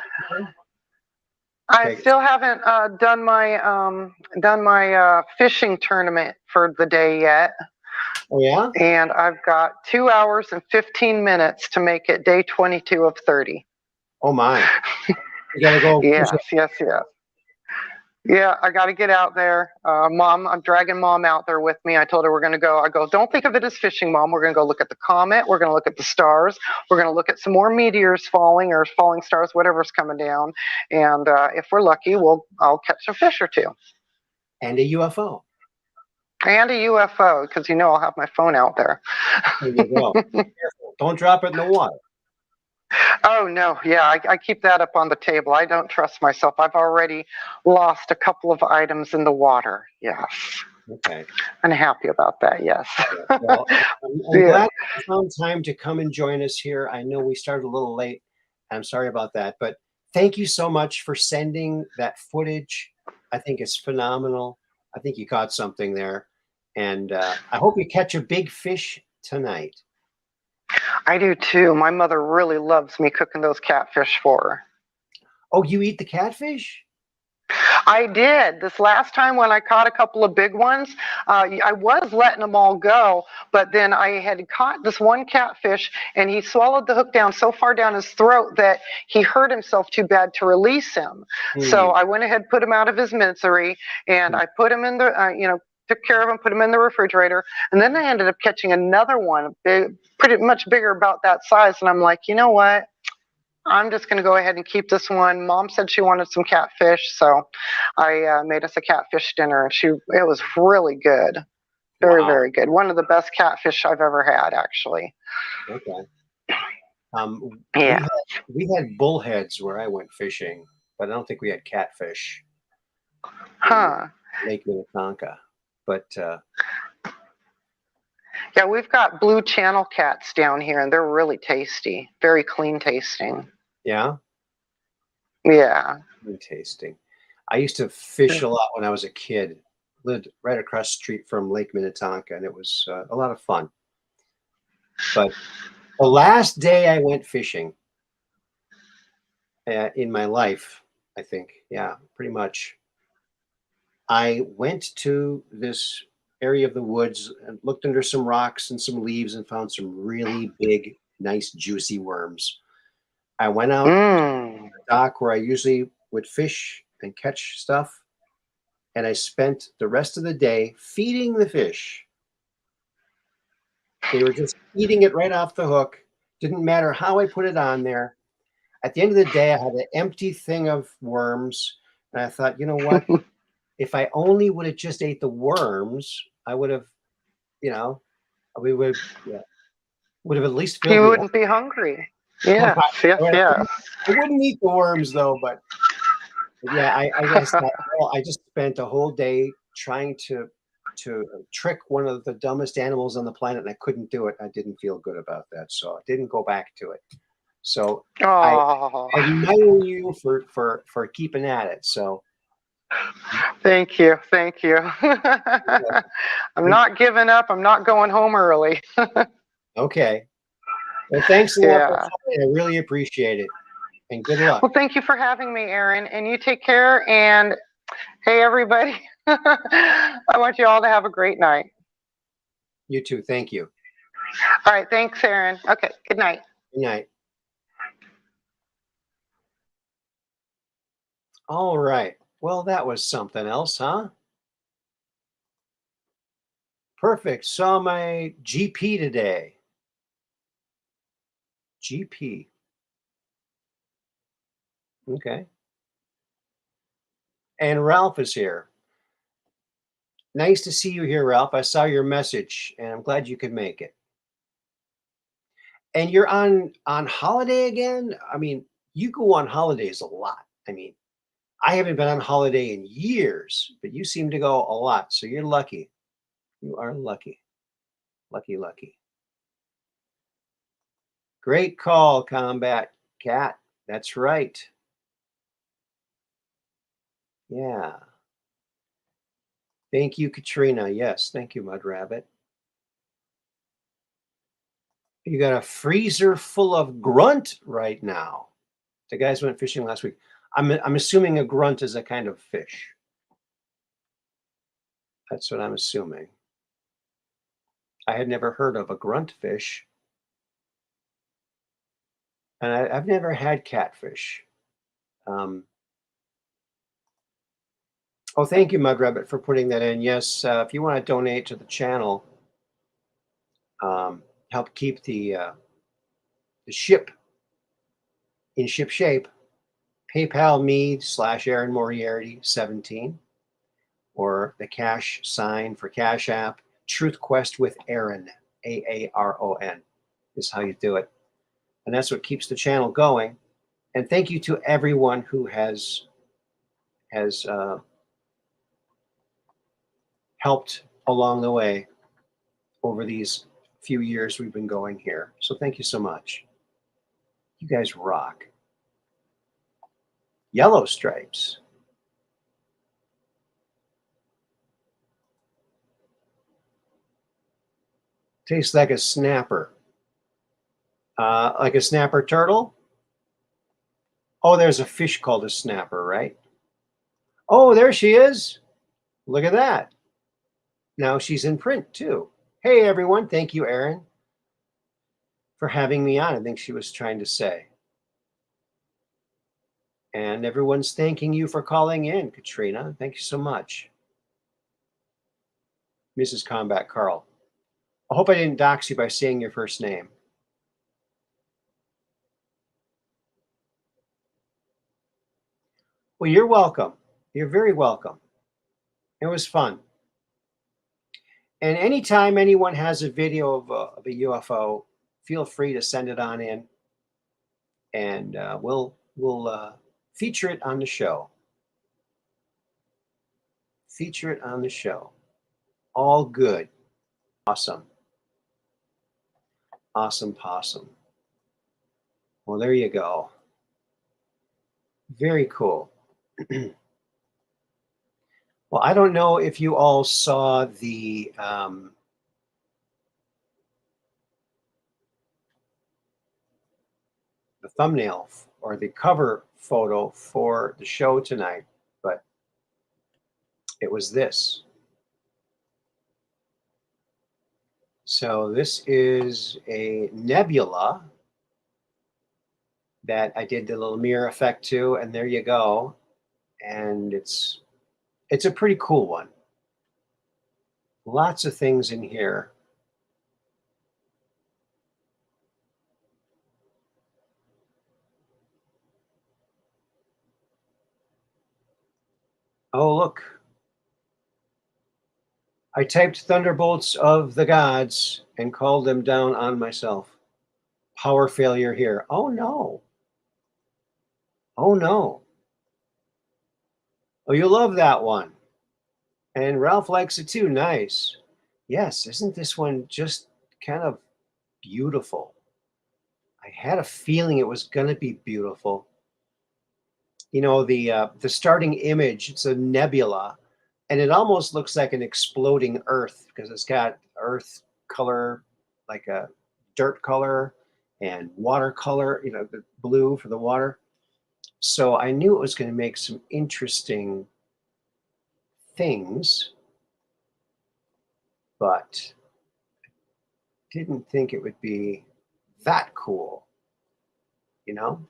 I still haven't done my fishing tournament for the day yet. Oh yeah? And I've got 2 hours and 15 minutes to make it day 22 of 30. Oh my! You gotta go. Yes. Yeah, I got to get out there. Mom, I'm dragging Mom out there with me. I told her we're going to go. I go, don't think of it as fishing, Mom. We're going to go look at the comet. We're going to look at the stars. We're going to look at some more meteors falling, or falling stars, whatever's coming down. And if we're lucky, I'll catch a fish or 2. And a UFO. And a UFO, because I'll have my phone out there. There you go. Don't drop it in the water. Oh, no. Yeah, I keep that up on the table. I don't trust myself. I've already lost a couple of items in the water. Yes. Okay. I'm happy about that. Yes. Well, I'm glad you found time to come and join us here. I know we started a little late. I'm sorry about that. But thank you so much for sending that footage. I think it's phenomenal. I think you caught something there. And I hope you catch a big fish tonight. I do too. My mother really loves me cooking those catfish for her. Oh, you eat the catfish? I did. This last time when I caught a couple of big ones, I was letting them all go, but then I had caught this one catfish and he swallowed the hook down so far down his throat that he hurt himself too bad to release him. So Hmm. I went ahead, put him out of his misery, and I put him in the, took care of him, put him in the refrigerator, and then I ended up catching another one, big, pretty much bigger, about that size, and I'm like, you know what? I'm just going to go ahead and keep this one. Mom said she wanted some catfish, so I made us a catfish dinner, and it was really good, very Wow. very good. One of the best catfish I've ever had, actually. Okay. Yeah. We had bullheads where I went fishing, but I don't think we had catfish in Huh. Lake Minnetonka. But Yeah, we've got blue channel cats down here, and they're really tasty, very clean tasting. yeah, Yeah. good tasting. I used to fish a lot when I was a kid. Lived right across the street from Lake Minnetonka, and it was a lot of fun. But the last day I went fishing in my life, I think, yeah, pretty much, I went to this area of the woods and looked under some rocks and some leaves and found some really big, nice, juicy worms. I went out to Mm. the dock where I usually would fish and catch stuff, and I spent the rest of the day feeding the fish. They were just eating it right off the hook. Didn't matter how I put it on there. At the end of the day, I had an empty thing of worms, and I thought, you know what? If I only would have just ate the worms, I would have, you know, we would, yeah, would have at least filled You me up. wouldn't be hungry. Yes, yes, I yes. wouldn't eat the worms though, but yeah, I guess that, well, I just spent a whole day trying to trick one of the dumbest animals on the planet, and I couldn't do it. I didn't feel good about that, so I didn't go back to it. So I Oh, admire you for keeping at it. So thank you, thank you. I'm hey, not giving up. I'm not going home early. okay. Well, thanks a lot for Yeah. calling. I really appreciate it, and good luck. Well, thank you for having me, Aaron. And you take care. And hey, everybody, I want you all to have a great night. You too. Thank you. All right. Thanks, Aaron. Okay. Good night. Good night. All right. Well, that was something else, huh? Perfect. Saw my GP today. GP. Okay. And Ralph is here. Nice to see you here, Ralph. I saw your message, and I'm glad you could make it. And you're on holiday again? I mean, you go on holidays a lot. I mean, I haven't been on holiday in years, but you seem to go a lot, so you're lucky. You are lucky. Lucky, lucky. Great call, Combat Cat. That's right. Yeah. Thank you, Katrina. Yes, thank you, Mud Rabbit. You got a freezer full of grunt right now. The guys went fishing last week. I'm assuming a grunt is a kind of fish. That's what I'm assuming. I had never heard of a grunt fish, and I've never had catfish. Um, oh, thank you, Mud Rabbit, for putting that in. Yes, if you want to donate to the channel, help keep the ship in ship shape, PayPal me /Aaron Moriarty 17, or the cash sign for Cash App, Truth Quest with Aaron, AARON is how you do it. And that's what keeps the channel going. And thank you to everyone who has helped along the way over these few years we've been going here. So thank you so much. You guys rock. Yellow stripes. Tastes like a snapper. Like a snapper turtle? Oh, there's a fish called a snapper, right? Oh, there she is. Look at that. Now she's in print too. Hey, everyone. Thank you, Erin, for having me on. I think she was trying to say. And everyone's thanking you for calling in, Katrina. Thank you so much. Mrs. Combat Carl. I hope I didn't dox you by saying your first name. Well, you're welcome. You're very welcome. It was fun. And anytime anyone has a video of a UFO, feel free to send it on in, and we'll feature it on the show. Feature it on the show. All good. Awesome. Awesome possum. Well, there you go. Very cool. Well, I don't know if you all saw the thumbnail or the cover photo for the show tonight, but it was this. So this is a nebula that I did the little mirror effect to, and there you go. And it's a pretty cool one. Lots of things in here. Oh, look. I typed thunderbolts of the gods and called them down on myself. Power failure here. Oh, no. Oh, no. Oh, you love that one. And Ralph likes it too. Nice. Yes, isn't this one just kind of beautiful? I had a feeling it was going to be beautiful. You know, the starting image, it's a nebula, and it almost looks like an exploding Earth because it's got Earth color, like a dirt color, and water color, you know, the blue for the water. So I knew it was going to make some interesting things, but didn't think it would be that cool, you know?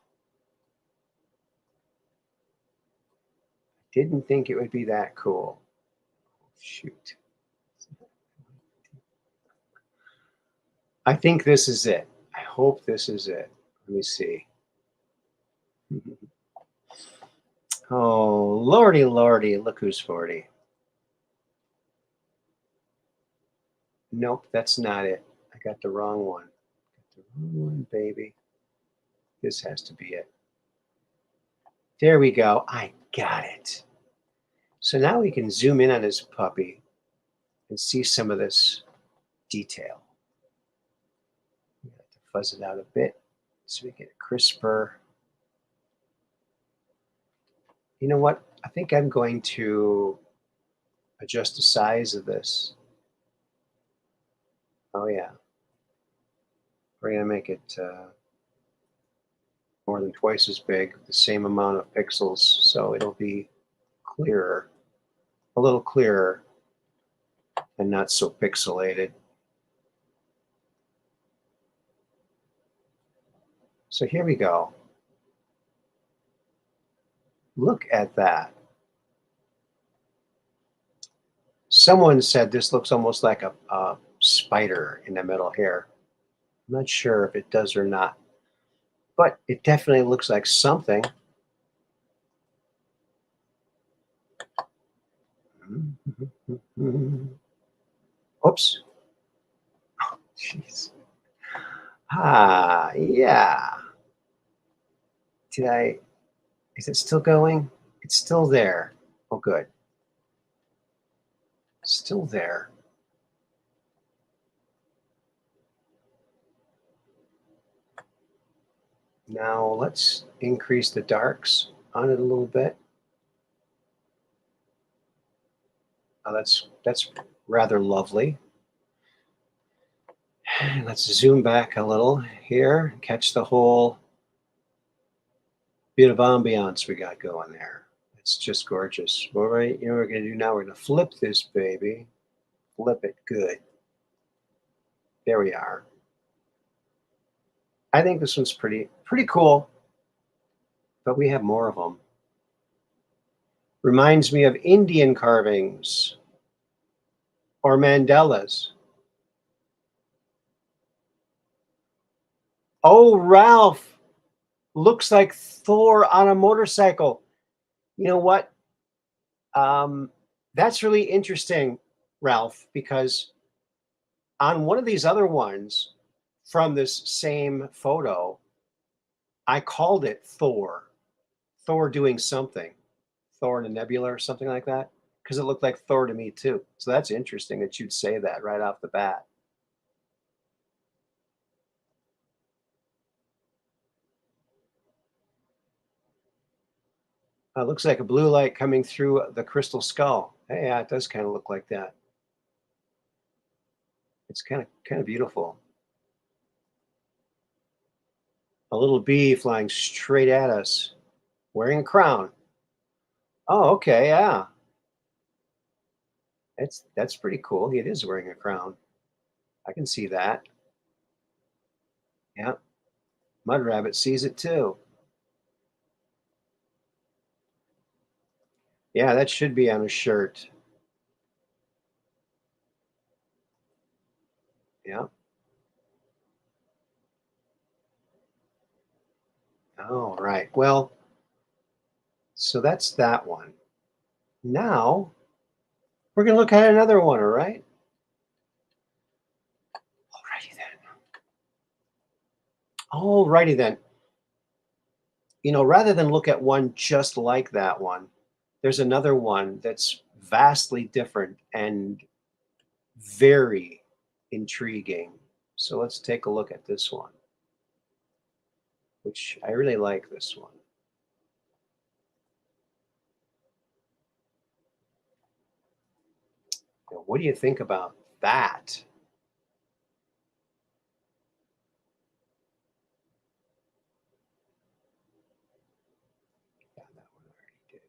Didn't think it would be that cool. Shoot. I think this is it. I hope this is it. Let me see. Oh, lordy, lordy, look who's 40. Nope, that's not it. I got the wrong one. Got the wrong one, baby. This has to be it. There we go. I got it. So now we can zoom in on this puppy and see some of this detail. We have to fuzz it out a bit so we get crisper. You know what? I think I'm going to adjust the size of this. Oh yeah. We're going to make it more than twice as big, the same amount of pixels, so it'll be clearer, a little clearer, and not so pixelated. So here we go. Look at that. Someone said this looks almost like a spider in the middle here. I'm not sure if it does or not, but it definitely looks like something. Oops. Oh, jeez. Ah, yeah. Is it still going? It's still there. Oh, good. Still there. Now let's increase the darks on it a little bit. Oh, that's rather lovely. Let's zoom back a little here, catch the whole bit of ambiance we got going there. It's just gorgeous. All right, you know what we're going to do now? We're going to flip this baby. Flip it good. There we are. I think this one's pretty cool, but we have more of them. Reminds me of Indian carvings or mandalas. Oh, Ralph, looks like Thor on a motorcycle. You know what? That's really interesting, Ralph, because on one of these other ones from this same photo, I called it Thor. Thor doing something. Thor in a nebula or something like that, because it looked like Thor to me too. So that's interesting that you'd say that right off the bat. Looks like a blue light coming through the crystal skull. Hey, yeah, it does kind of look like that. It's kind of beautiful. A little bee flying straight at us, wearing a crown. Oh, okay, yeah. That's pretty cool. It is wearing a crown. I can see that. Yeah. Mud Rabbit sees it too. Yeah, that should be on a shirt. Yeah. All right. Well, so that's that one. Now we're going to look at another one, all right? Alrighty then. Alrighty then. You know, rather than look at one just like that one, there's another one that's vastly different and very intriguing. So let's take a look at this one, which I really like this one. Now, what do you think about that? Yeah, that one already did.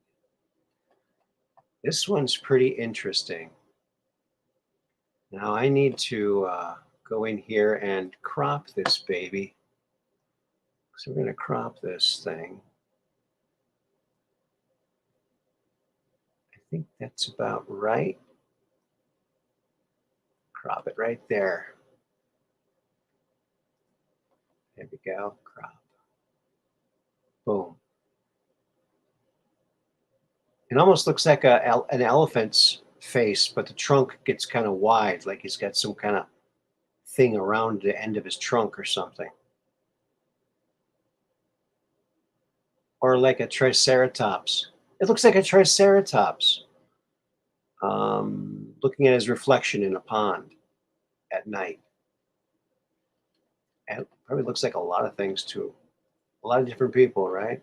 This one's pretty interesting. Now I need to go in here and crop this baby. So we're going to crop this thing. I think that's about right. Crop it right there. There we go. Crop. Boom. It almost looks like an elephant's face, but the trunk gets kind of wide, like he's got some kind of thing around the end of his trunk or something. Or like a triceratops. It looks like a triceratops. Looking at his reflection in a pond at night. And it probably looks like a lot of things to a lot of different people, right?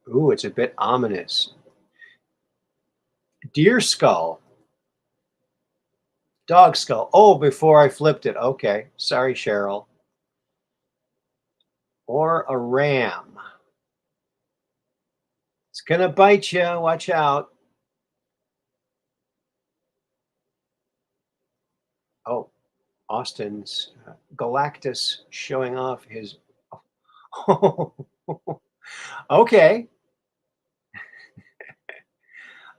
Ooh, it's a bit ominous. Deer skull. Dog skull. Oh, before I flipped it. Okay. Sorry, Cheryl. Or a ram. It's going to bite you. Watch out. Oh, Austin's Galactus showing off his. Okay.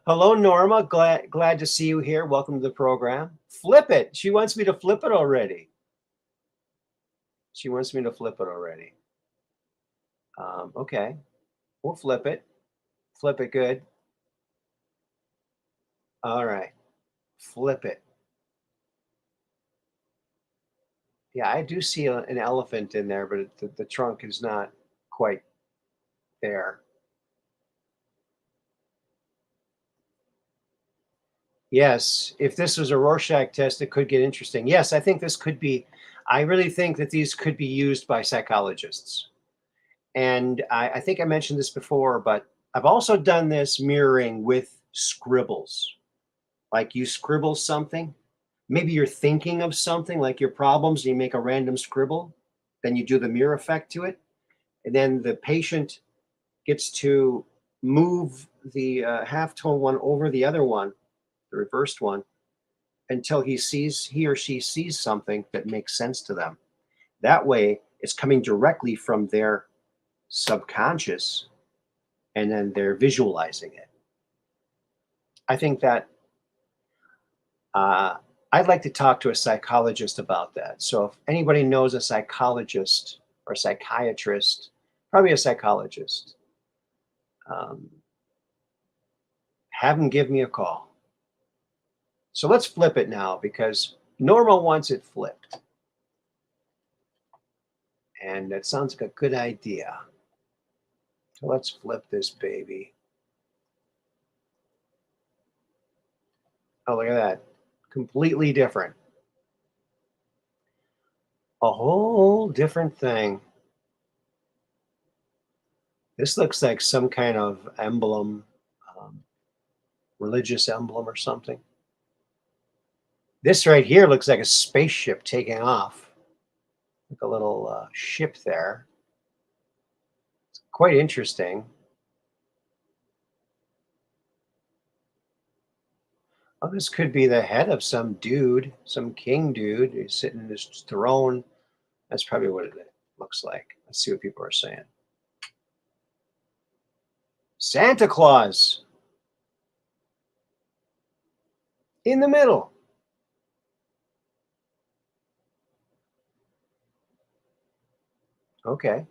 Hello, Norma. Glad to see you here. Welcome to the program. Flip it. She wants me to flip it already. She wants me to flip it already. Okay. We'll flip it. Flip it good. All right. Flip it. Yeah, I do see an elephant in there, but the trunk is not quite there. Yes, if this was a Rorschach test, it could get interesting. Yes, I think this could be, I really think that these could be used by psychologists. And I think I mentioned this before, but I've also done this mirroring with scribbles. Like you scribble something. Maybe you're thinking of something like your problems, and you make a random scribble. Then you do the mirror effect to it. And then the patient gets to move the halftone one over the other one, the reversed one, until he or she sees something that makes sense to them. That way, it's coming directly from their subconscious, and then they're visualizing it. I think that I'd like to talk to a psychologist about that. So if anybody knows a psychologist or psychiatrist, probably a psychologist, have them give me a call. So let's flip it now, because Norma wants it flipped. And that sounds like a good idea. So let's flip this baby. Oh, look at that. Completely different. A whole different thing. This looks like some kind of emblem, religious emblem or something. This right here looks like a spaceship taking off. Like a little ship there. It's quite interesting. Oh, this could be the head of some dude, some king dude who's sitting in his throne. That's probably what it looks like. Let's see what people are saying. Santa Claus in the middle. Okay.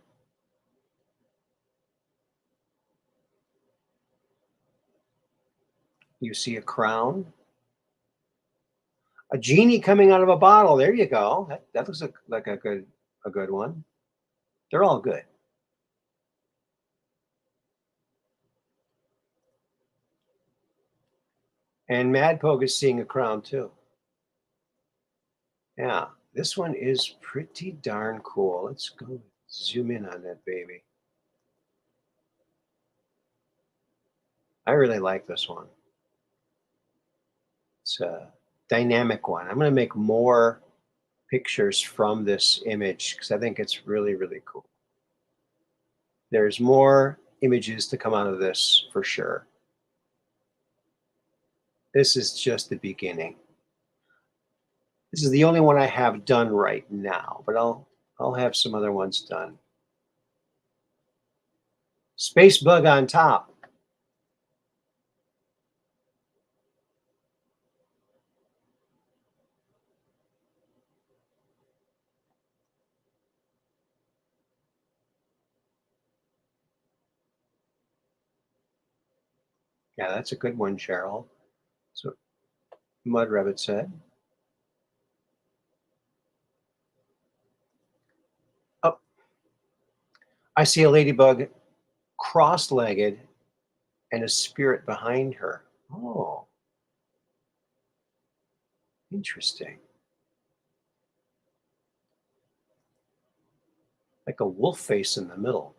You see a crown. A genie coming out of a bottle. There you go. That looks like a good one. They're all good. And Mad Poke is seeing a crown too. Yeah, this one is pretty darn cool. Let's go zoom in on that baby. I really like this one. It's a dynamic one. I'm going to make more pictures from this image because I think it's really, really cool. There's more images to come out of this for sure. This is just the beginning. This is the only one I have done right now, but I'll have some other ones done. Space bug on top. Yeah, that's a good one, Cheryl. So Mud Rabbit said. Oh, I see a ladybug cross-legged and a spirit behind her. Oh, interesting. Like a wolf face in the middle.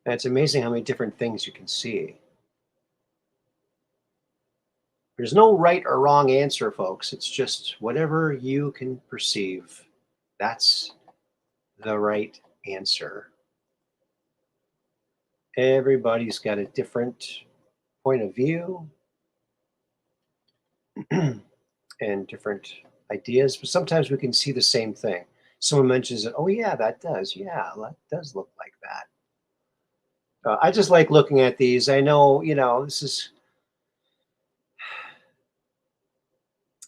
And it's amazing how many different things you can see. There's no right or wrong answer, folks. It's just whatever you can perceive. That's the right answer. Everybody's got a different point of view and different ideas, but sometimes we can see the same thing. Someone mentions it. Oh, yeah, that does. Yeah, that does look like that. I just like looking at these. I know, this is,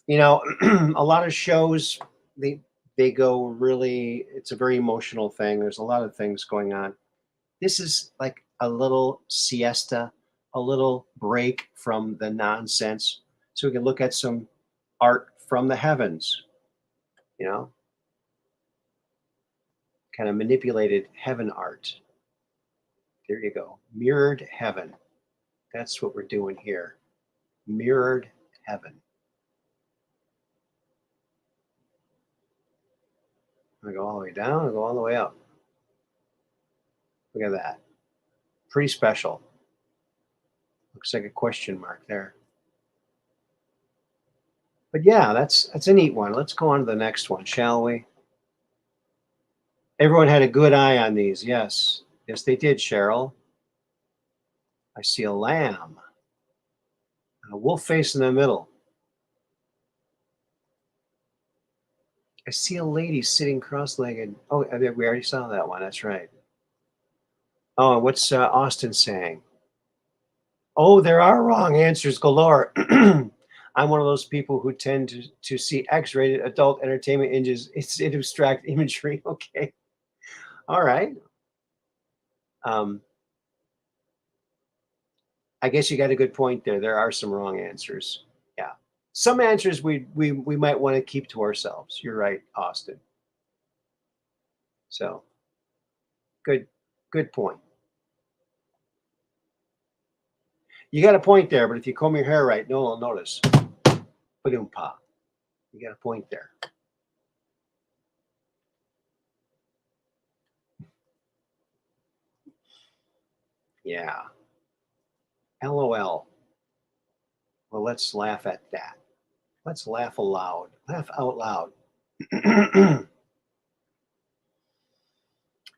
a lot of shows, they go really, it's a very emotional thing. There's a lot of things going on. This is like a little siesta, a little break from the nonsense. So we can look at some art from the heavens, kind of manipulated heaven art. There you go. Mirrored heaven. That's what we're doing here. Mirrored heaven. I go all the way down, I go all the way up. Look at that. Pretty special. Looks like a question mark there. But yeah, that's a neat one. Let's go on to the next one, shall we? Everyone had a good eye on these. Yes. Yes, they did, Cheryl. I see a lamb. And a wolf face in the middle. I see a lady sitting cross-legged. Oh, we already saw that one. That's right. Oh, and what's Austin saying? Oh, there are wrong answers galore. I'm one of those people who tend to see X-rated adult entertainment images. It's in abstract imagery. Okay. All right. I guess you got a good point there. There are some wrong answers. Yeah. Some answers we might want to keep to ourselves. You're right, Austin. So good point. You got a point there, but if you comb your hair right, no one will notice. Ba-doom-pa. You got a point there. Yeah. LOL. Well, let's laugh at that. Let's laugh aloud. Laugh out loud. Did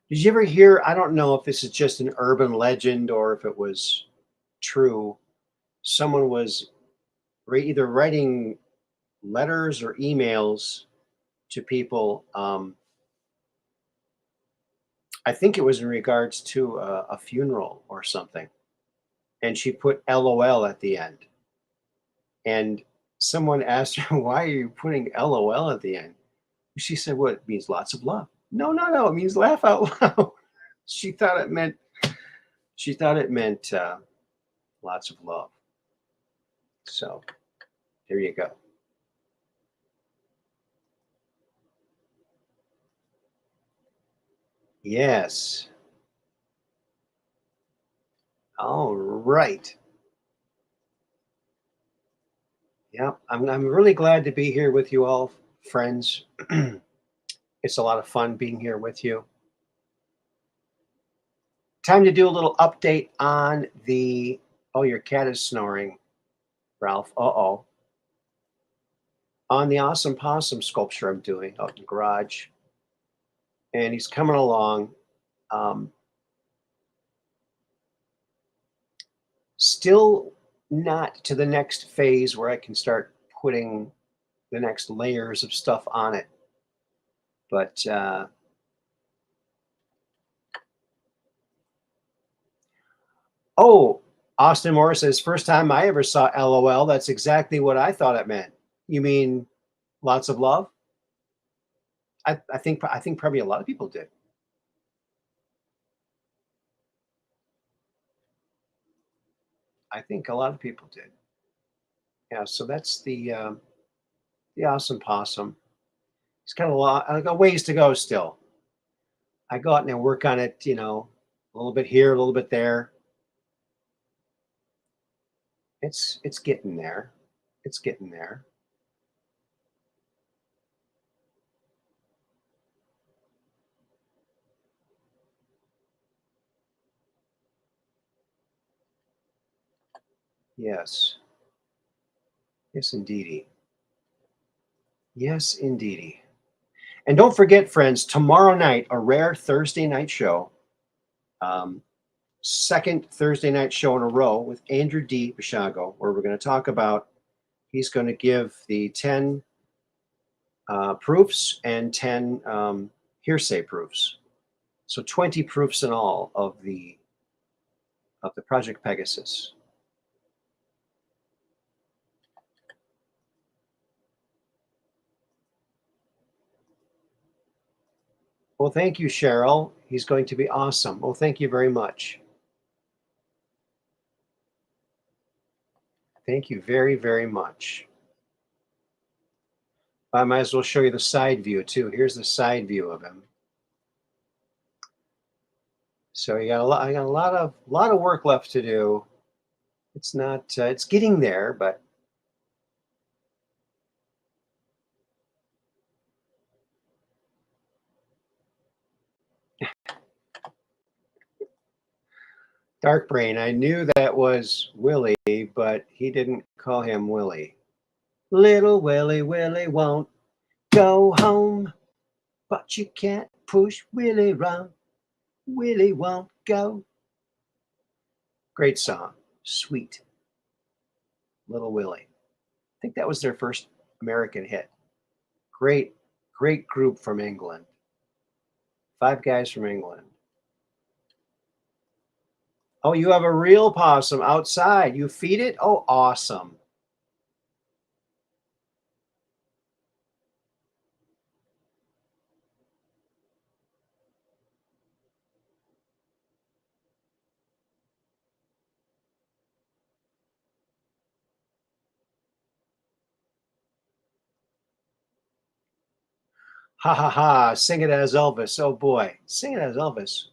you ever hear? I don't know if this is just an urban legend or if it was true. Someone was either writing letters or emails to people. I think it was in regards to a funeral or something. And she put LOL at the end. And someone asked her, why are you putting LOL at the end? She said, well, it means lots of love. No, it means laugh out loud. She thought it meant lots of love. So there you go. Yes. All right. Yeah, I'm really glad to be here with you all, friends. It's a lot of fun being here with you. Time to do a little update on the. Oh, your cat is snoring, Ralph. Uh-oh. On the awesome possum sculpture I'm doing out in the garage. And he's coming along. Still not to the next phase where I can start putting the next layers of stuff on it. But oh, Austin Morris says, first time I ever saw LOL. That's exactly what I thought it meant. You mean lots of love? I think probably a lot of people did. I think a lot of people did. Yeah, so that's the awesome possum. It's got a ways to go still. I go out and I work on it, a little bit here, a little bit there. It's getting there. It's getting there. Yes. Yes, indeedy. Yes, indeedy. And don't forget, friends, tomorrow night, a rare Thursday night show. Second Thursday night show in a row with Andrew D. Bishago, where we're going to talk about, he's going to give the 10 proofs and 10 hearsay proofs. So 20 proofs in all of the Project Pegasus. Well, thank you, Cheryl. He's going to be awesome. Well, thank you very much. Thank you very, very much. I might as well show you the side view too. Here's the side view of him. So I got a lot of work left to do. It's not. It's getting there, but Dark Brain. I knew that was Willie, but he didn't call him Willie. Little Willie, Willie won't go home, but you can't push Willie round. Willie won't go. Great song. Sweet. Little Willie. I think that was their first American hit. Great, great group from England. 5 guys from England. Oh, you have a real possum outside. You feed it? Oh, awesome. Ha ha ha. Sing it as Elvis. Oh boy. Sing it as Elvis.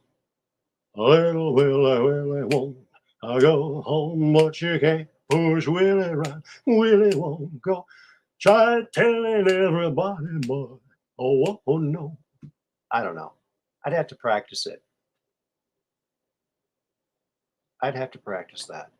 Little Willie won't go home, but you can't push Willie around. Willie won't go. Try telling everybody, but oh no. I don't know. I'd have to practice it. I'd have to practice that.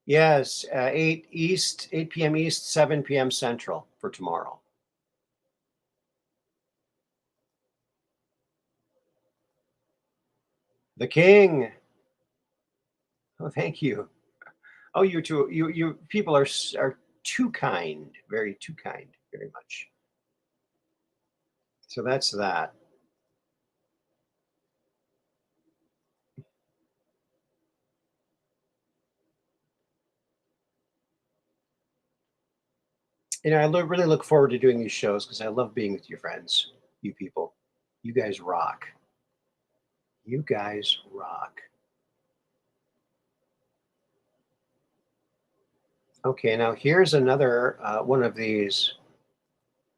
Yes, 8 East, 8 p.m. East, 7 p.m. Central for tomorrow. The King. Oh, thank you. Oh, you too. You people are too kind. Very too kind. Very much. So that's that. I really look forward to doing these shows because I love being with your friends, you people. You guys rock. You guys rock. Okay, now here's another one of these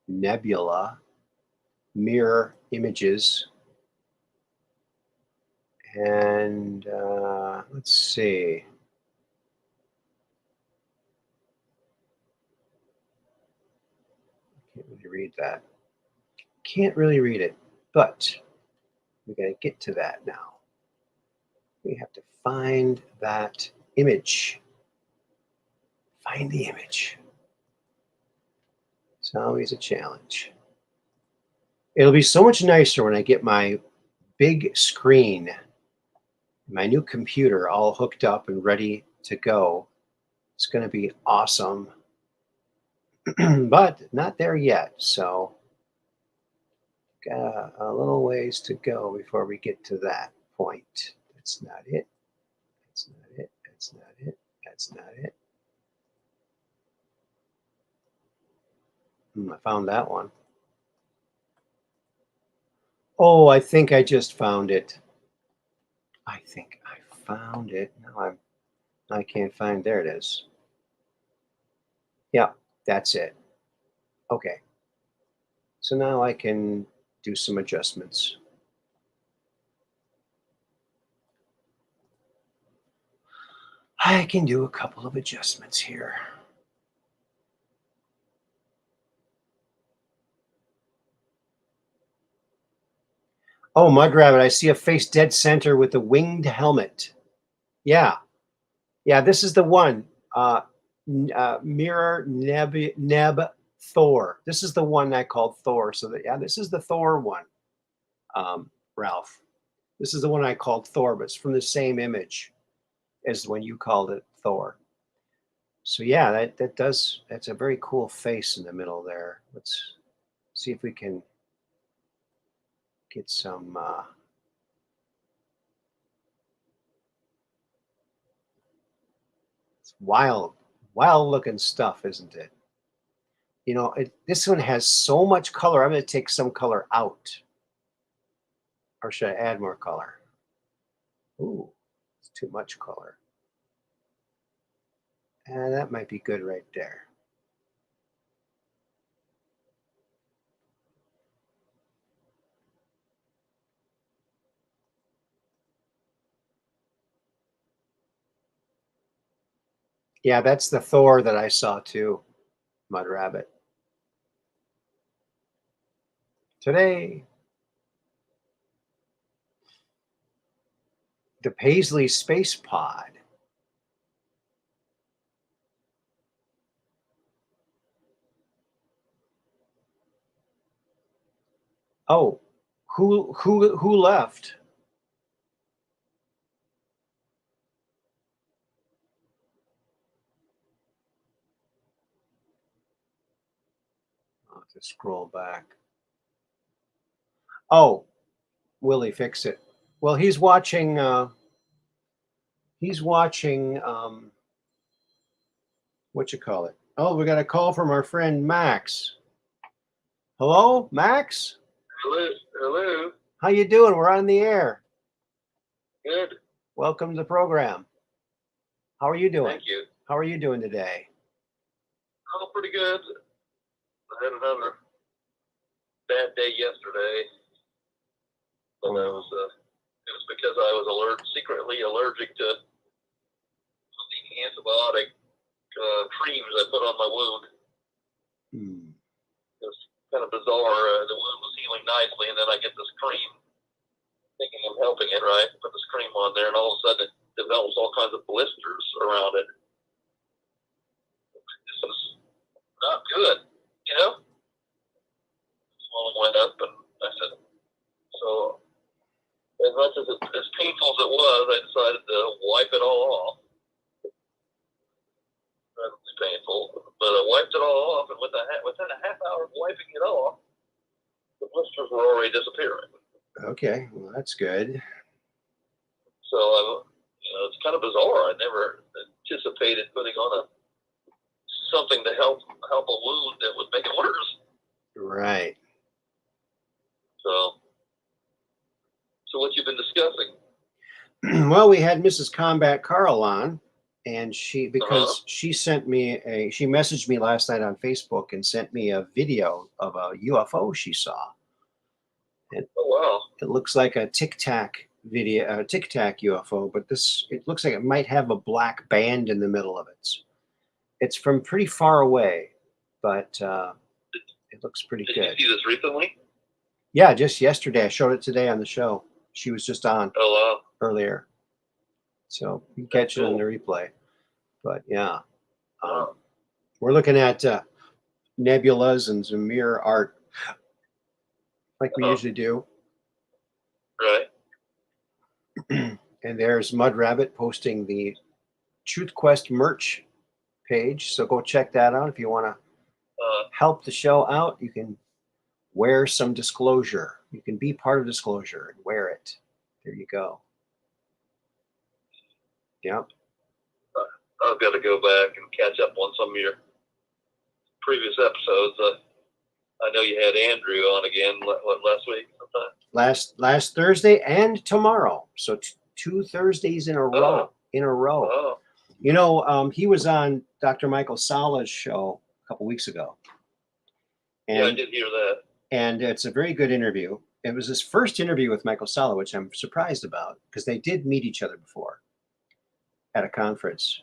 nebula mirror images. And let's see. Can't really read that. Can't really read it, but we got to get to that now. We have to find that image. Find the image. It's always a challenge. It'll be so much nicer when I get my big screen, my new computer all hooked up and ready to go. It's going to be awesome. But not there yet. So got a little ways to go before we get to that point. That's not it. That's not it. That's not it. That's not it. I found that one. Oh, I think I just found it. I think I found it. I can't find. There it is. Yeah, that's it. Okay. So now I can do some adjustments. I can do a couple of adjustments here. Oh, Mud Rabbit, I see a face dead center with the winged helmet. Yeah. Yeah, this is the one. Mirror Neb Thor. This is the one I called Thor. So that, yeah, this is the Thor one, Ralph. This is the one I called Thor, but it's from the same image as when you called it Thor. So yeah, that's a very cool face in the middle there. Let's see if we can get some it's wild looking stuff, isn't it? This one has so much color. I'm going to take some color out, or should I add more color? Ooh, it's too much color. And that might be good right there. Yeah, that's the Thor that I saw too, Mud Rabbit. Today, the Paisley Space Pod. Oh, who left? I'll have to scroll back. Oh, will he fix it? Well, he's watching. What you call it? Oh, we got a call from our friend Max. Hello, Max. Hello. How you doing? We're on the air. Good. Welcome to the program. How are you doing? Thank you. How are you doing today? Oh, pretty good. I had another bad day yesterday, but it was because I was secretly allergic to the antibiotic creams I put on my wound. It was kind of bizarre. The wound was healing nicely, and then I get this cream, thinking I'm helping it, right? Put this cream on there, and all of a sudden it develops all kinds of blisters around it. This is not good, you know? Swelling went up, and I said, so as much as painful as it was, I decided to wipe it all off. Incredibly painful, but I wiped it all off, and within a half hour of wiping it off, the blisters were already disappearing. Okay, well that's good. So it's kind of bizarre. I never anticipated putting on something to help a wound that would make it worse. Right. So what you've been discussing? Well, we had Mrs. Combat Carl on, and she messaged me last night on Facebook and sent me a video of a UFO she saw. Oh wow! It looks like a Tic Tac UFO, but it looks like it might have a black band in the middle of it. It's from pretty far away, but it looks pretty good. Did you see this recently? Yeah, just yesterday. I showed it today on the show. She was just on earlier. So you can catch it on the replay. But yeah, we're looking at nebulas and some mirror art like we usually do. Right. And there's Mud Rabbit posting the Truth Quest merch page. So go check that out if you want to help the show out. You can wear some Disclosure. You can be part of Disclosure and wear it. There you go. Yep. I've got to go back and catch up on some of your previous episodes. I know you had Andrew on again last week sometime. Last Thursday and tomorrow. So 2 Thursdays in a row. Oh. You know, he was on Dr. Michael Sala's show a couple weeks ago. And, yeah, I did hear that. And it's a very good interview. It was his first interview with Michael Sala, which I'm surprised about because they did meet each other before at a conference.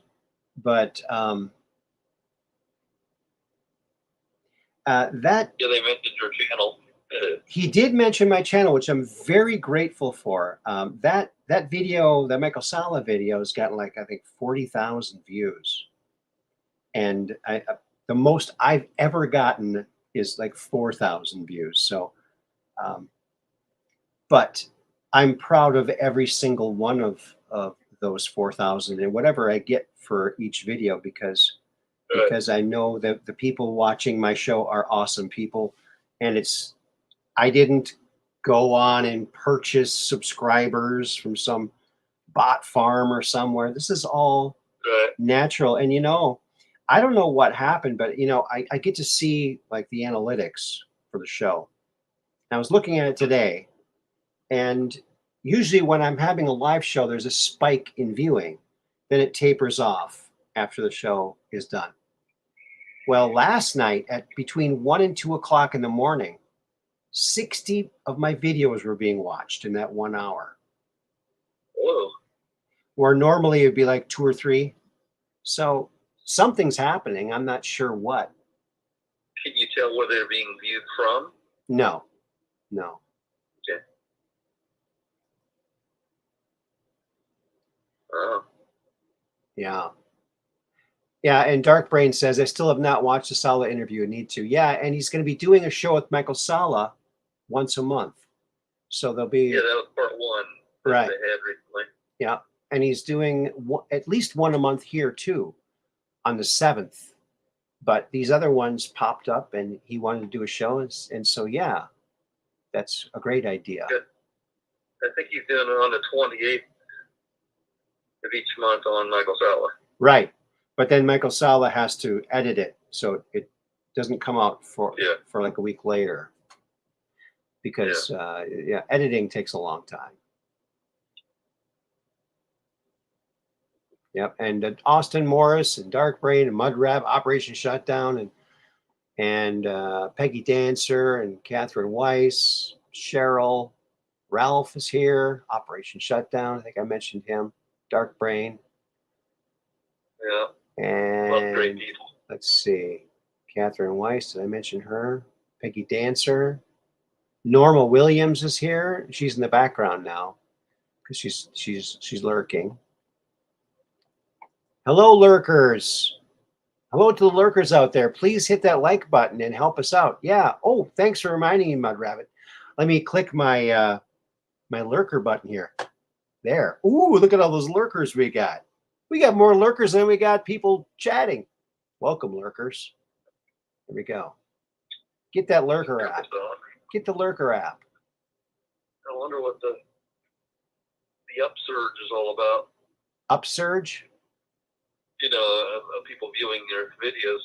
But they mentioned your channel. He did mention my channel, which I'm very grateful for. That video, that Michael Sala video, has gotten like I think 40,000 views, and the most I've ever gotten is like 4,000 views. So, but I'm proud of every single one of those 4,000 and whatever I get for each video because I know that the people watching my show are awesome people, and I didn't go on and purchase subscribers from some bot farm or somewhere. This is all natural. And, I don't know what happened, but, I get to see like the analytics for the show. I was looking at it today, and usually when I'm having a live show, there's a spike in viewing. Then it tapers off after the show is done. Well, last night at between 1 and 2 o'clock in the morning, 60 of my videos were being watched in that 1 hour. Whoa. Where normally it'd be like 2 or 3. So something's happening. I'm not sure what. Can you tell where they're being viewed from? No. No. Okay. Oh. Yeah. Yeah, and Dark Brain says, I still have not watched the Sala interview. I need to. Yeah, and he's going to be doing a show with Michael Sala once a month. So there'll be... Yeah, that was part one that Right. they had recently. Yeah, and he's doing at least one a month here, too, on the 7th. But these other ones popped up, and he wanted to do a show. And so, yeah, that's a great idea. Good. I think he's doing it on the 28th of each month on Michael Sala. Right. But then Michael Sala has to edit it, so it doesn't come out for like a week later. Because, editing takes a long time. Yep, and Austin Morris and Dark Brain and Mud Rab, Operation Shutdown, and Peggy Dancer and Catherine Weiss, Cheryl, Ralph is here. Operation Shutdown, I think I mentioned him. Dark Brain. Yeah. And Love great people. Let's see, Catherine Weiss. Did I mention her? Peggy Dancer. Norma Williams is here. She's in the background now because she's lurking. Hello, lurkers. Hello to the lurkers out there. Please hit that like button and help us out. Yeah. Oh, thanks for reminding me, Mud Rabbit. Let me click my my lurker button here. There. Ooh, look at all those lurkers we got. We got more lurkers than we got people chatting. Welcome, lurkers. Here we go. Get that lurker app. Get the lurker app. I wonder what the upsurge is all about. Upsurge? You know, people viewing their videos.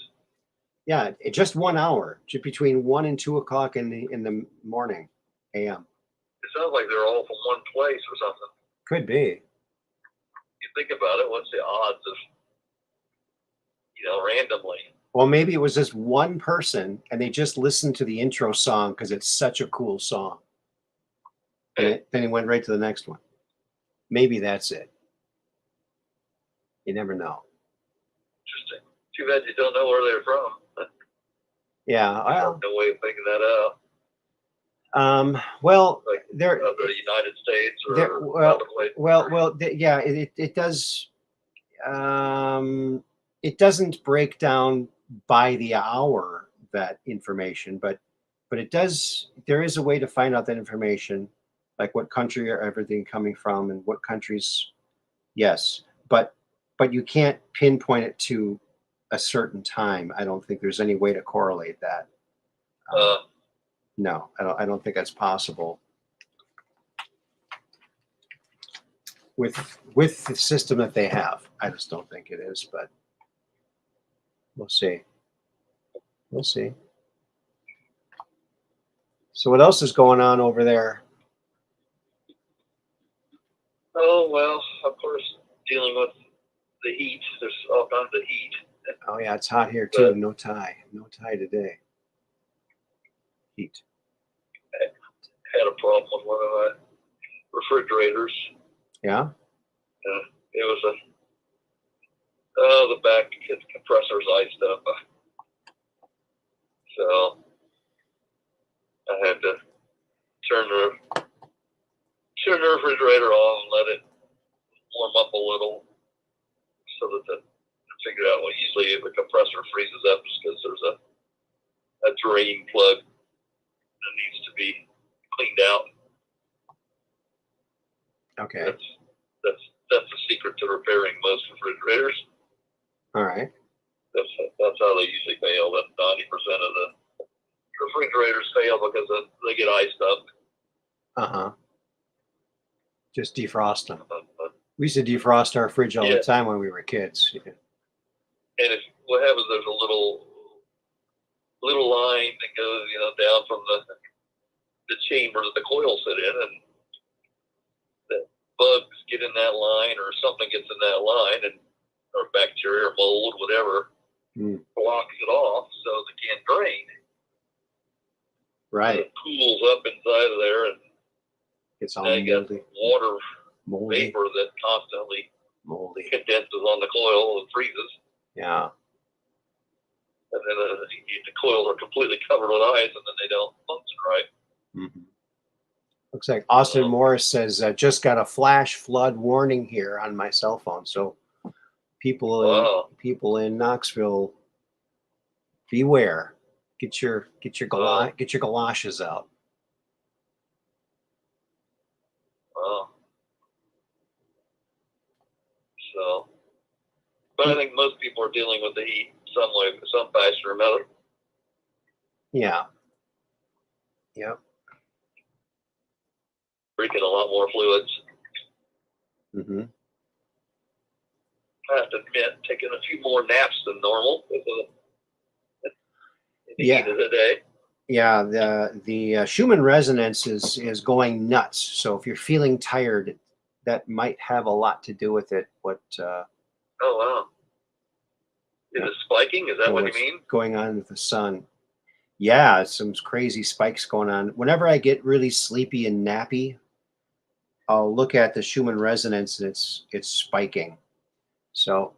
Yeah, just 1 hour, between 1 and 2 o'clock in the morning, a.m. It sounds like they're all from one place or something. Could be. You think about it, what's the odds of, randomly? Well, maybe it was just one person and they just listened to the intro song because it's such a cool song. And then he went right to the next one. Maybe that's it. You never know. Interesting. Too bad you don't know where they're from. Yeah, I have no way of figuring that out. Well, like there, the United States or other places. Yeah, it does. It doesn't break down by the hour that information, but it does. There is a way to find out that information, like what country are everything coming from and what countries. Yes, but you can't pinpoint it to a certain time. I don't think there's any way to correlate that. No, I don't think that's possible with the system that they have. I just don't think it is, but we'll see. We'll see. So what else is going on over there? Oh, well, of course, dealing with the heat. There's all kinds of heat. Oh, yeah, it's hot here, too. No tie. No tie today. Heat. I had a problem with one of my refrigerators. Yeah? It was the back compressor's iced up. So I had to turn the refrigerator on and let it warm up a little so that figure out, well, usually if the compressor freezes up, it's because there's a drain plug that needs to be cleaned out. Okay. That's the secret to repairing most refrigerators. All right. That's how they usually fail. That 90% of the refrigerators fail because they get iced up. Uh-huh. Just defrost them. We used to defrost our fridge all the time when we were kids. Yeah. And what happens, there's a little line that goes, down from the chamber that the coils sit in, and the bugs get in that line, or something gets in that line, or bacteria or mold, whatever, blocks it off so it can't drain. Right. So it cools up inside of there, and it's all moldy. Water vapor that constantly condenses on the coil and freezes. Yeah. And then the coils are completely covered with ice, and then they don't function right. Mm-hmm. Looks like Austin Morris says, just got a flash flood warning here on my cell phone. So people in Knoxville, beware. Get your galoshes out. Wow. So, but I think most people are dealing with the heat some way, some fashion or another. Yeah. Yep. Drinking a lot more fluids. Mm-hmm. I have to admit, taking a few more naps than normal in the heat of the day. Yeah, the Schumann resonance is going nuts. So if you're feeling tired, that might have a lot to do with it. Oh wow! Is it spiking? Is that what you mean? Going on with the sun? Yeah, some crazy spikes going on. Whenever I get really sleepy and nappy, I'll look at the Schumann resonance and it's spiking. So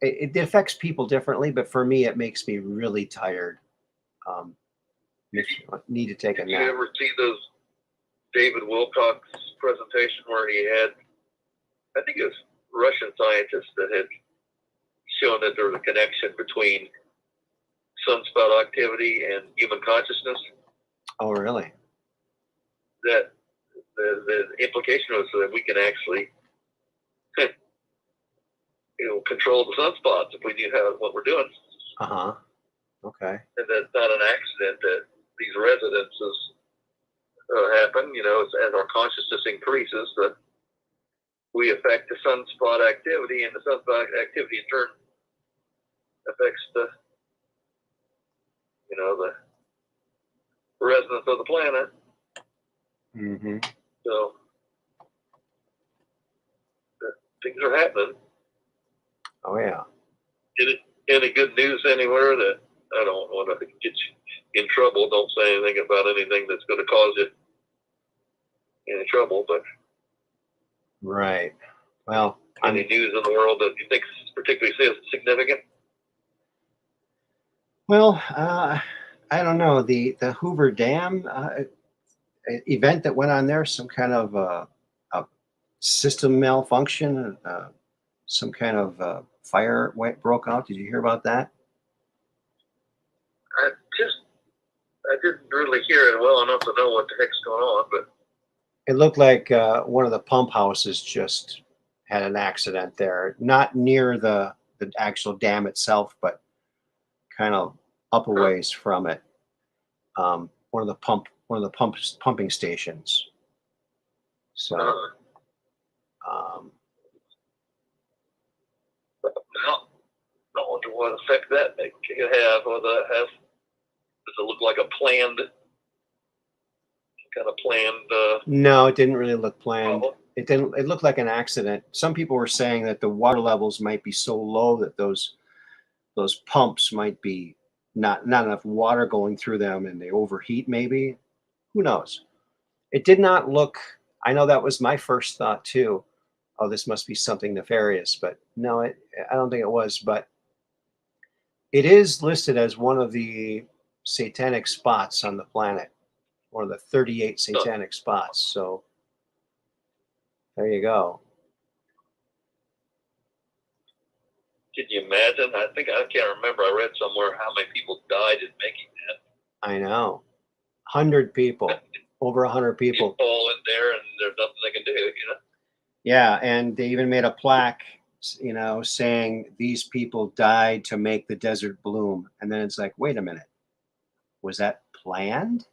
it affects people differently, but for me, it makes me really tired. Need to take a nap. Did you ever see those David Wilcox presentation where he had, I think it was Russian scientists that had shown that there was a connection between sunspot activity and human consciousness? Oh, really? That the implication was that we can actually control the sunspots if we knew what we're doing. Okay. And that's not an accident that these resonances happen. As our consciousness increases, that we affect the sunspot activity, and the sunspot activity in turn affects the resonance of the planet. Mm-hmm. So things are happening. Oh yeah. Any good news anywhere that I don't want to get you in trouble? Don't say anything about anything that's going to cause you any trouble. But right. Well, any news in the world that you think is particularly significant? Well, I don't know. The Hoover Dam event that went on there, some kind of a system malfunction, some kind of fire broke out. Did you hear about that? I didn't really hear it well enough to know what the heck's going on, but it looked like one of the pump houses just had an accident there, not near the actual dam itself, but kind of up a ways from it. One of the pumping stations. So, I wonder what effect that could have. Whether that has, does it look like a planned? No, it didn't really look planned. Problem? It didn't. It looked like an accident. Some people were saying that the water levels might be so low that those pumps might be not enough water going through them, and they overheat. Maybe, who knows? It did not look. I know that was my first thought too. Oh, this must be something nefarious, but no, I don't think it was. But it is listed as one of the satanic spots on the planet. One of the 38 satanic spots. So there you go. Can you imagine? I can't remember. I read somewhere how many people died in making that. I know. 100 people. Over 100 people. Fall in there and there's nothing they can do, Yeah, and they even made a plaque, saying these people died to make the desert bloom. And then it's like, wait a minute. Was that planned?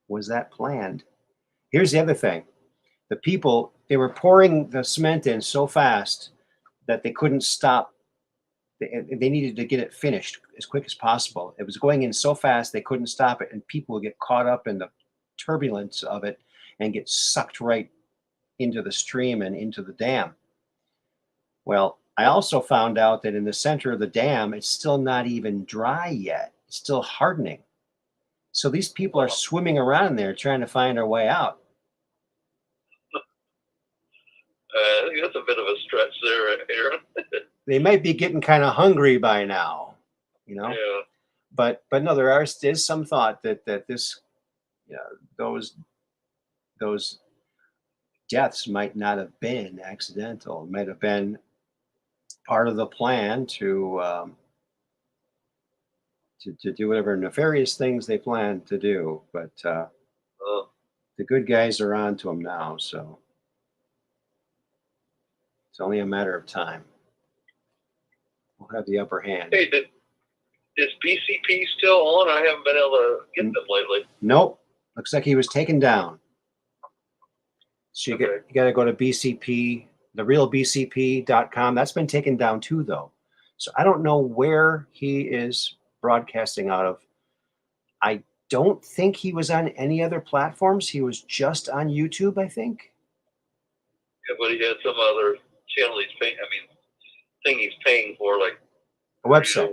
Was that planned? Here's the other thing. The people, they were pouring the cement in so fast that they couldn't stop. They needed to get it finished as quick as possible. It was going in so fast they couldn't stop it, and people would get caught up in the turbulence of it and get sucked right into the stream and into the dam. Well, I also found out that in the center of the dam, it's still not even dry yet. It's still hardening. So these people are swimming around there trying to find their way out. I think that's a bit of a stretch there, Aaron. They might be getting kind of hungry by now, Yeah. But no, there is some thought that this, Yeah, those deaths might not have been accidental. It might have been part of the plan to do whatever nefarious things they plan to do. But the good guys are on to them now, so it's only a matter of time. We'll have the upper hand. Hey, is BCP still on? I haven't been able to get them lately. Nope. Looks like he was taken down. So you got to go to BCP, therealbcp.com. That's been taken down too, though. So I don't know where he is broadcasting out of. I don't think he was on any other platforms. He was just on YouTube, I think. Yeah, but he had some other channel he's paying. I mean, thing he's paying for, like a website.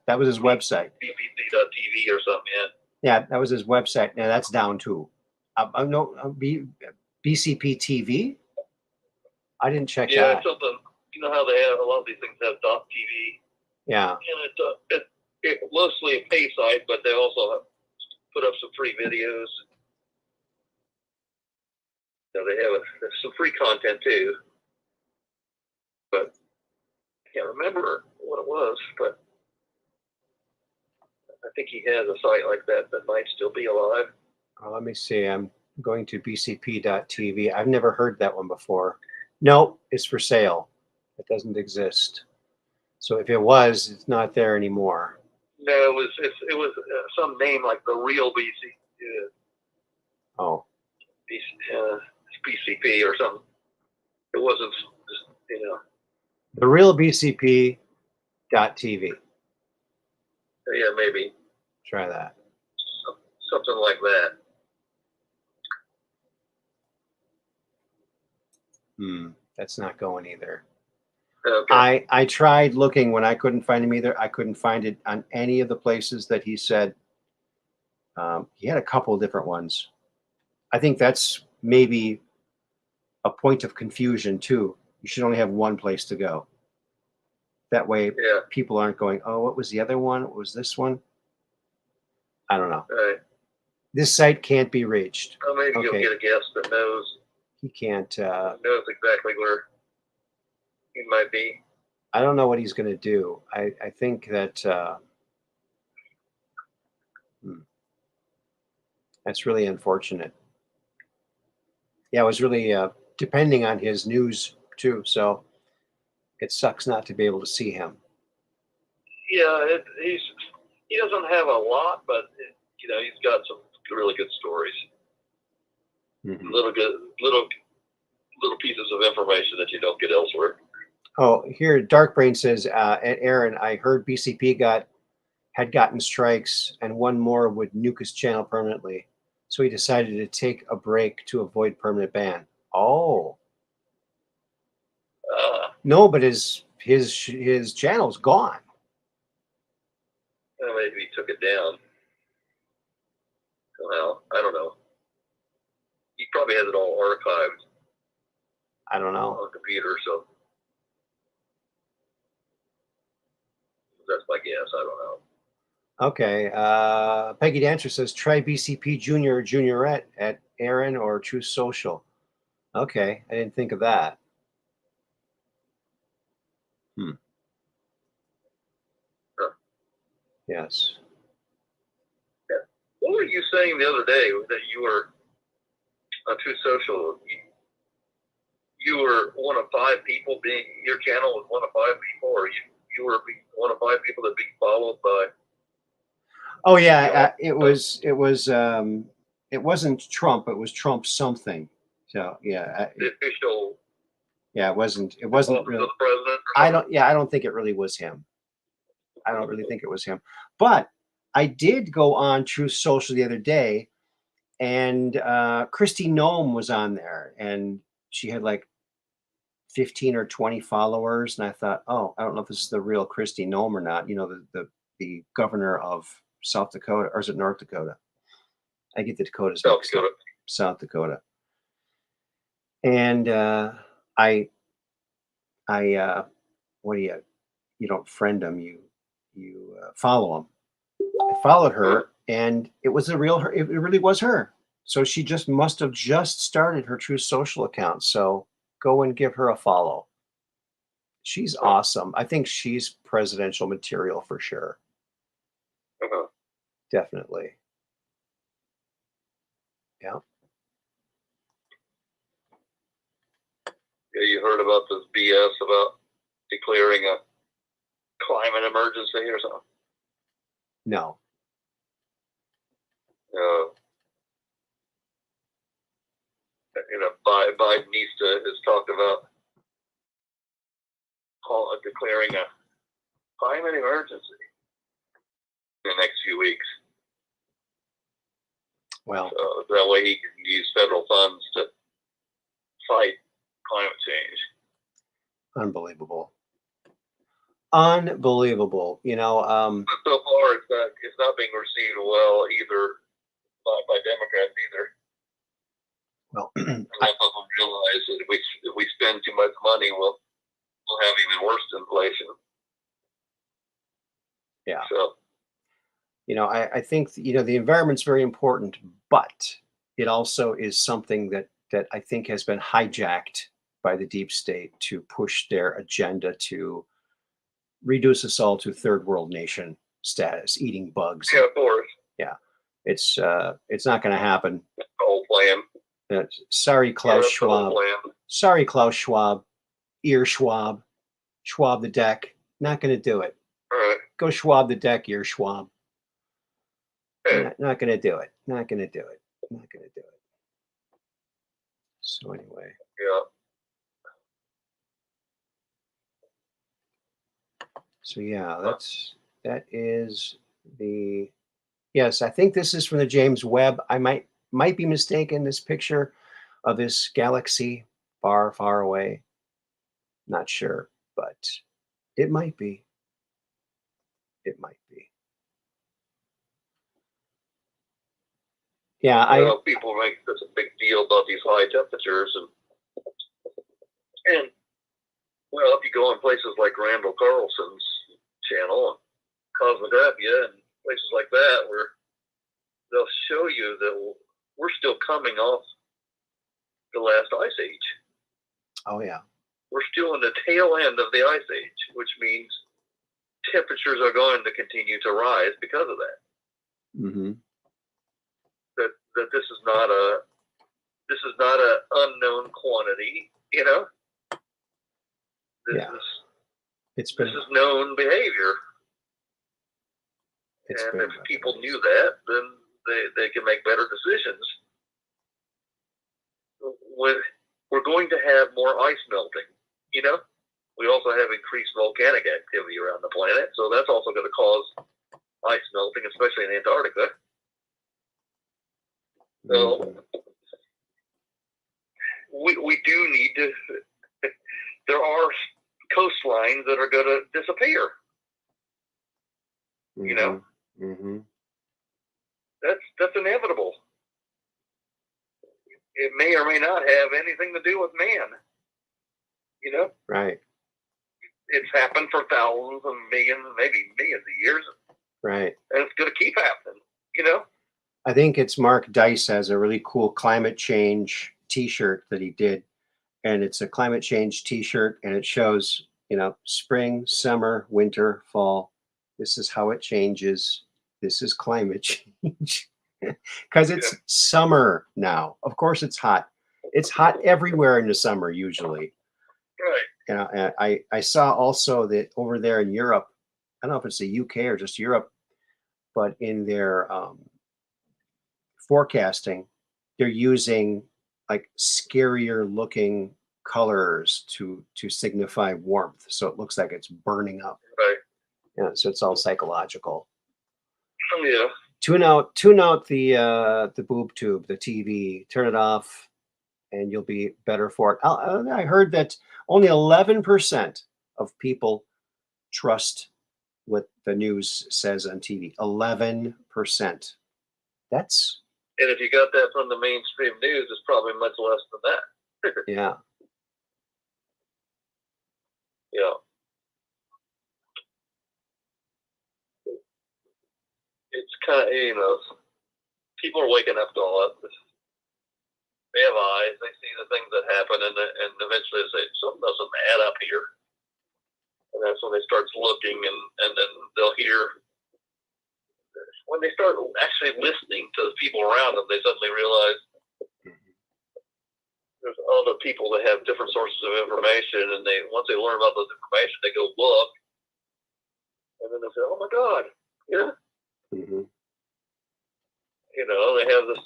That was his website. BBC.TV or something. Yeah, that was his website. Now that's down too. BCP TV. I didn't check that. Yeah, it's something. You know how they have a lot of these things have .tv. Yeah. And it's mostly a pay site, but they also have put up some free videos. You know, they have some free content too. But I can't remember what it was, but I think he has a site like that might still be alive. Oh, let me see. I'm going to bcp.tv. I've never heard that one before. No, it's for sale. It doesn't exist. So if it was, it's not there anymore. No, it was some name like the real BC. Oh. BCP or something. It wasn't, you know. The real BCP.tv. Yeah, maybe. Try that. Something like that. That's not going either. Okay. I tried looking when I couldn't find him either. I couldn't find it on any of the places that he said. He had a couple of different ones. I think that's maybe a point of confusion too. You should only have one place to go. That way people aren't going, oh, what was the other one? What was this one? I don't know. Right. This site can't be reached. Well, maybe you'll get a guest that knows. He can't. Knows exactly where he might be. I don't know what he's going to do. I think that that's really unfortunate. Yeah, it was really depending on his news too. So it sucks not to be able to see him. Yeah, he doesn't have a lot, but you know, he's got some really good stories. Mm-hmm. Little pieces of information that you don't get elsewhere. Oh, here Darkbrain says, Aaron, I heard BCP had gotten strikes and one more would nuke his channel permanently. So he decided to take a break to avoid permanent ban. Oh. No, but his channel's gone. Well, maybe he took it down. Well, I don't know. He probably has it all archived. I don't know. On a computer, so that's my guess. I don't know. Okay. Peggy Dancer says, try BCP Junior or Juniorette at Aaron or Truth Social. Okay. I didn't think of that. Huh. Yes. Yeah. What were you saying the other day that you were on Truth Social? You were one of 5 people being, your channel was one of 5 people, or you were one of 5 people that being followed by. Oh yeah, it wasn't Trump. It was Trump something. So yeah, the official. Yeah, it wasn't really. The president. I don't think it really was him. I don't really think it was him. But I did go on Truth Social the other day, and Christy Nome was on there, and she had like 15 or 20 followers, and I thought, oh, I don't know if this is the real Christy Nome or not. You know, the governor of South Dakota, or is it North Dakota? I get the Dakotas mixed up. South Dakota. And what do you don't friend them, you follow them. I followed her, and it was a real her. It really was her. So she just must have just started her Truth Social account. So go and give her a follow. She's awesome. I think she's presidential material for sure. Uh-huh. Definitely. Yeah. Yeah, you heard about this BS about declaring a climate emergency or something? No. Biden has talked about declaring a climate emergency in the next few weeks. Well, so that way he can use federal funds to fight climate change. unbelievable. Unbelievable. But so far, it's not being received well either by Democrats either. Well, A lot of them realize that if we spend too much money, we'll have even worse inflation. yeah. So I think the environment's very important, but it also is something that I think has been hijacked by the deep state to push their agenda to reduce us all to third world nation status, eating bugs. yeah, of course, Yeah, it's not going to happen. the whole plan. Sorry, Klaus That's the whole Schwab. plan. Sorry, Klaus Schwab. Ear Schwab. Schwab the deck. Not going to do it. All right. Go Schwab the deck, ear Schwab. Okay. Not going to do it. Not going to do it. Not going to do it. So anyway. Yeah. So yeah, that is the yes. I think this is from the James Webb. I might be mistaken. This picture of this galaxy far, far away. Not sure, but it might be. It might be. Yeah, People make such a big deal about these high temperatures, and well, if you go in places like Randall Carlson's channel and Cosmographia and places like that, where they'll show you that we're still coming off the last ice age. oh yeah. We're still in the tail end of the ice age, which means temperatures are going to continue to rise because of that. Mm-hmm. That this is not a unknown quantity, This is known behavior. And if people knew that, then they can make better decisions. We're going to have more ice melting, We also have increased volcanic activity around the planet, so that's also going to cause ice melting, especially in Antarctica. So we do need to. There are coastlines that are going to disappear. Mm-hmm. That's inevitable. It may or may not have anything to do with man. Right. It's happened for thousands and millions, maybe millions of years. Right. And it's going to keep happening. I think it's Mark Dice has a really cool climate change T-shirt that he did, and it's a climate change T-shirt, and it shows spring, summer, winter, fall. This is how it changes. This is climate change because it's summer now. Of course, it's hot. It's hot everywhere in the summer usually. Right. And I saw also that over there in Europe, I don't know if it's the UK or just Europe, but in their forecasting, they're using like scarier looking colors to signify warmth, so it looks like it's burning up. Right. Yeah, so it's all psychological. Yeah. Tune out the boob tube, the TV, turn it off, and you'll be better for it. I heard that only 11% of people trust what the news says on TV. 11%. That's. And if you got that from the mainstream news, it's probably much less than that. Yeah. Yeah. it's kind of, you know, people are waking up to all that. They have eyes. They see the things that happen, and eventually they say, something doesn't add up here. And that's when they start looking, and then they'll hear. When they start actually listening to the people around them, they suddenly realize there's other people that have different sources of information, and once they learn about those information, they go look, and then they say, "Oh my God, yeah." Mm-hmm. You know, they have this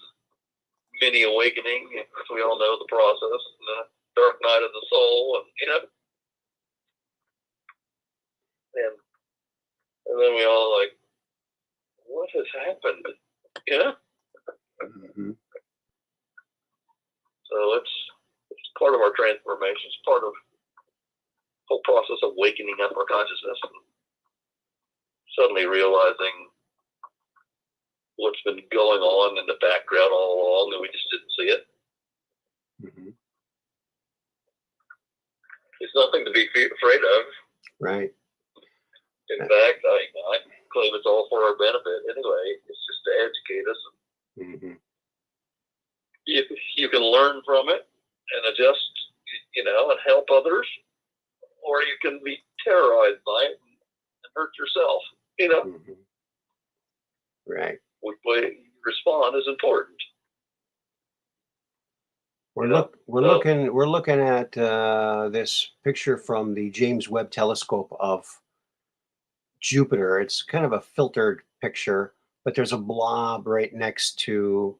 mini awakening. We all know the process, the dark night of the soul, and you know, and then we all like, what has happened? Yeah. Mm-hmm. So it's part of our transformation. It's part of the whole process of wakening up our consciousness and suddenly realizing what's been going on in the background all along, and we just didn't see it. Mm-hmm. It's nothing to be afraid of. Right. In fact, I claim it's all for our benefit anyway. It's just to educate us. Mm-hmm. You can learn from it and adjust, you know, and help others, or you can be terrorized by it and hurt yourself. You know, Mm-hmm. Right. which way you respond is important. We're looking at this picture from the James Webb Telescope of Jupiter. It's kind of a filtered picture, but there's a blob right next to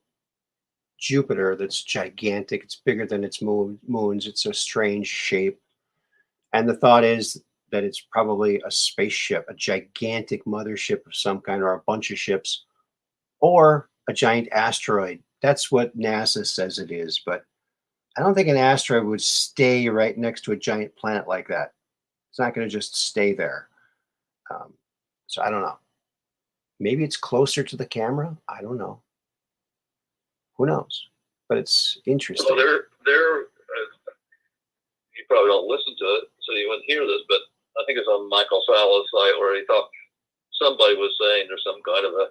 Jupiter that's gigantic. It's bigger than its moons. It's a strange shape. And the thought is that it's probably a spaceship, a gigantic mothership of some kind, or a bunch of ships, or a giant asteroid. That's what NASA says it is. But I don't think an asteroid would stay right next to a giant planet like that. It's not going to just stay there. So I don't know. Maybe it's closer to the camera. I don't know. Who knows? But it's interesting. So you probably don't listen to it, so you wouldn't hear this, but I think it's on Michael Sala's site where he thought somebody was saying there's some kind of a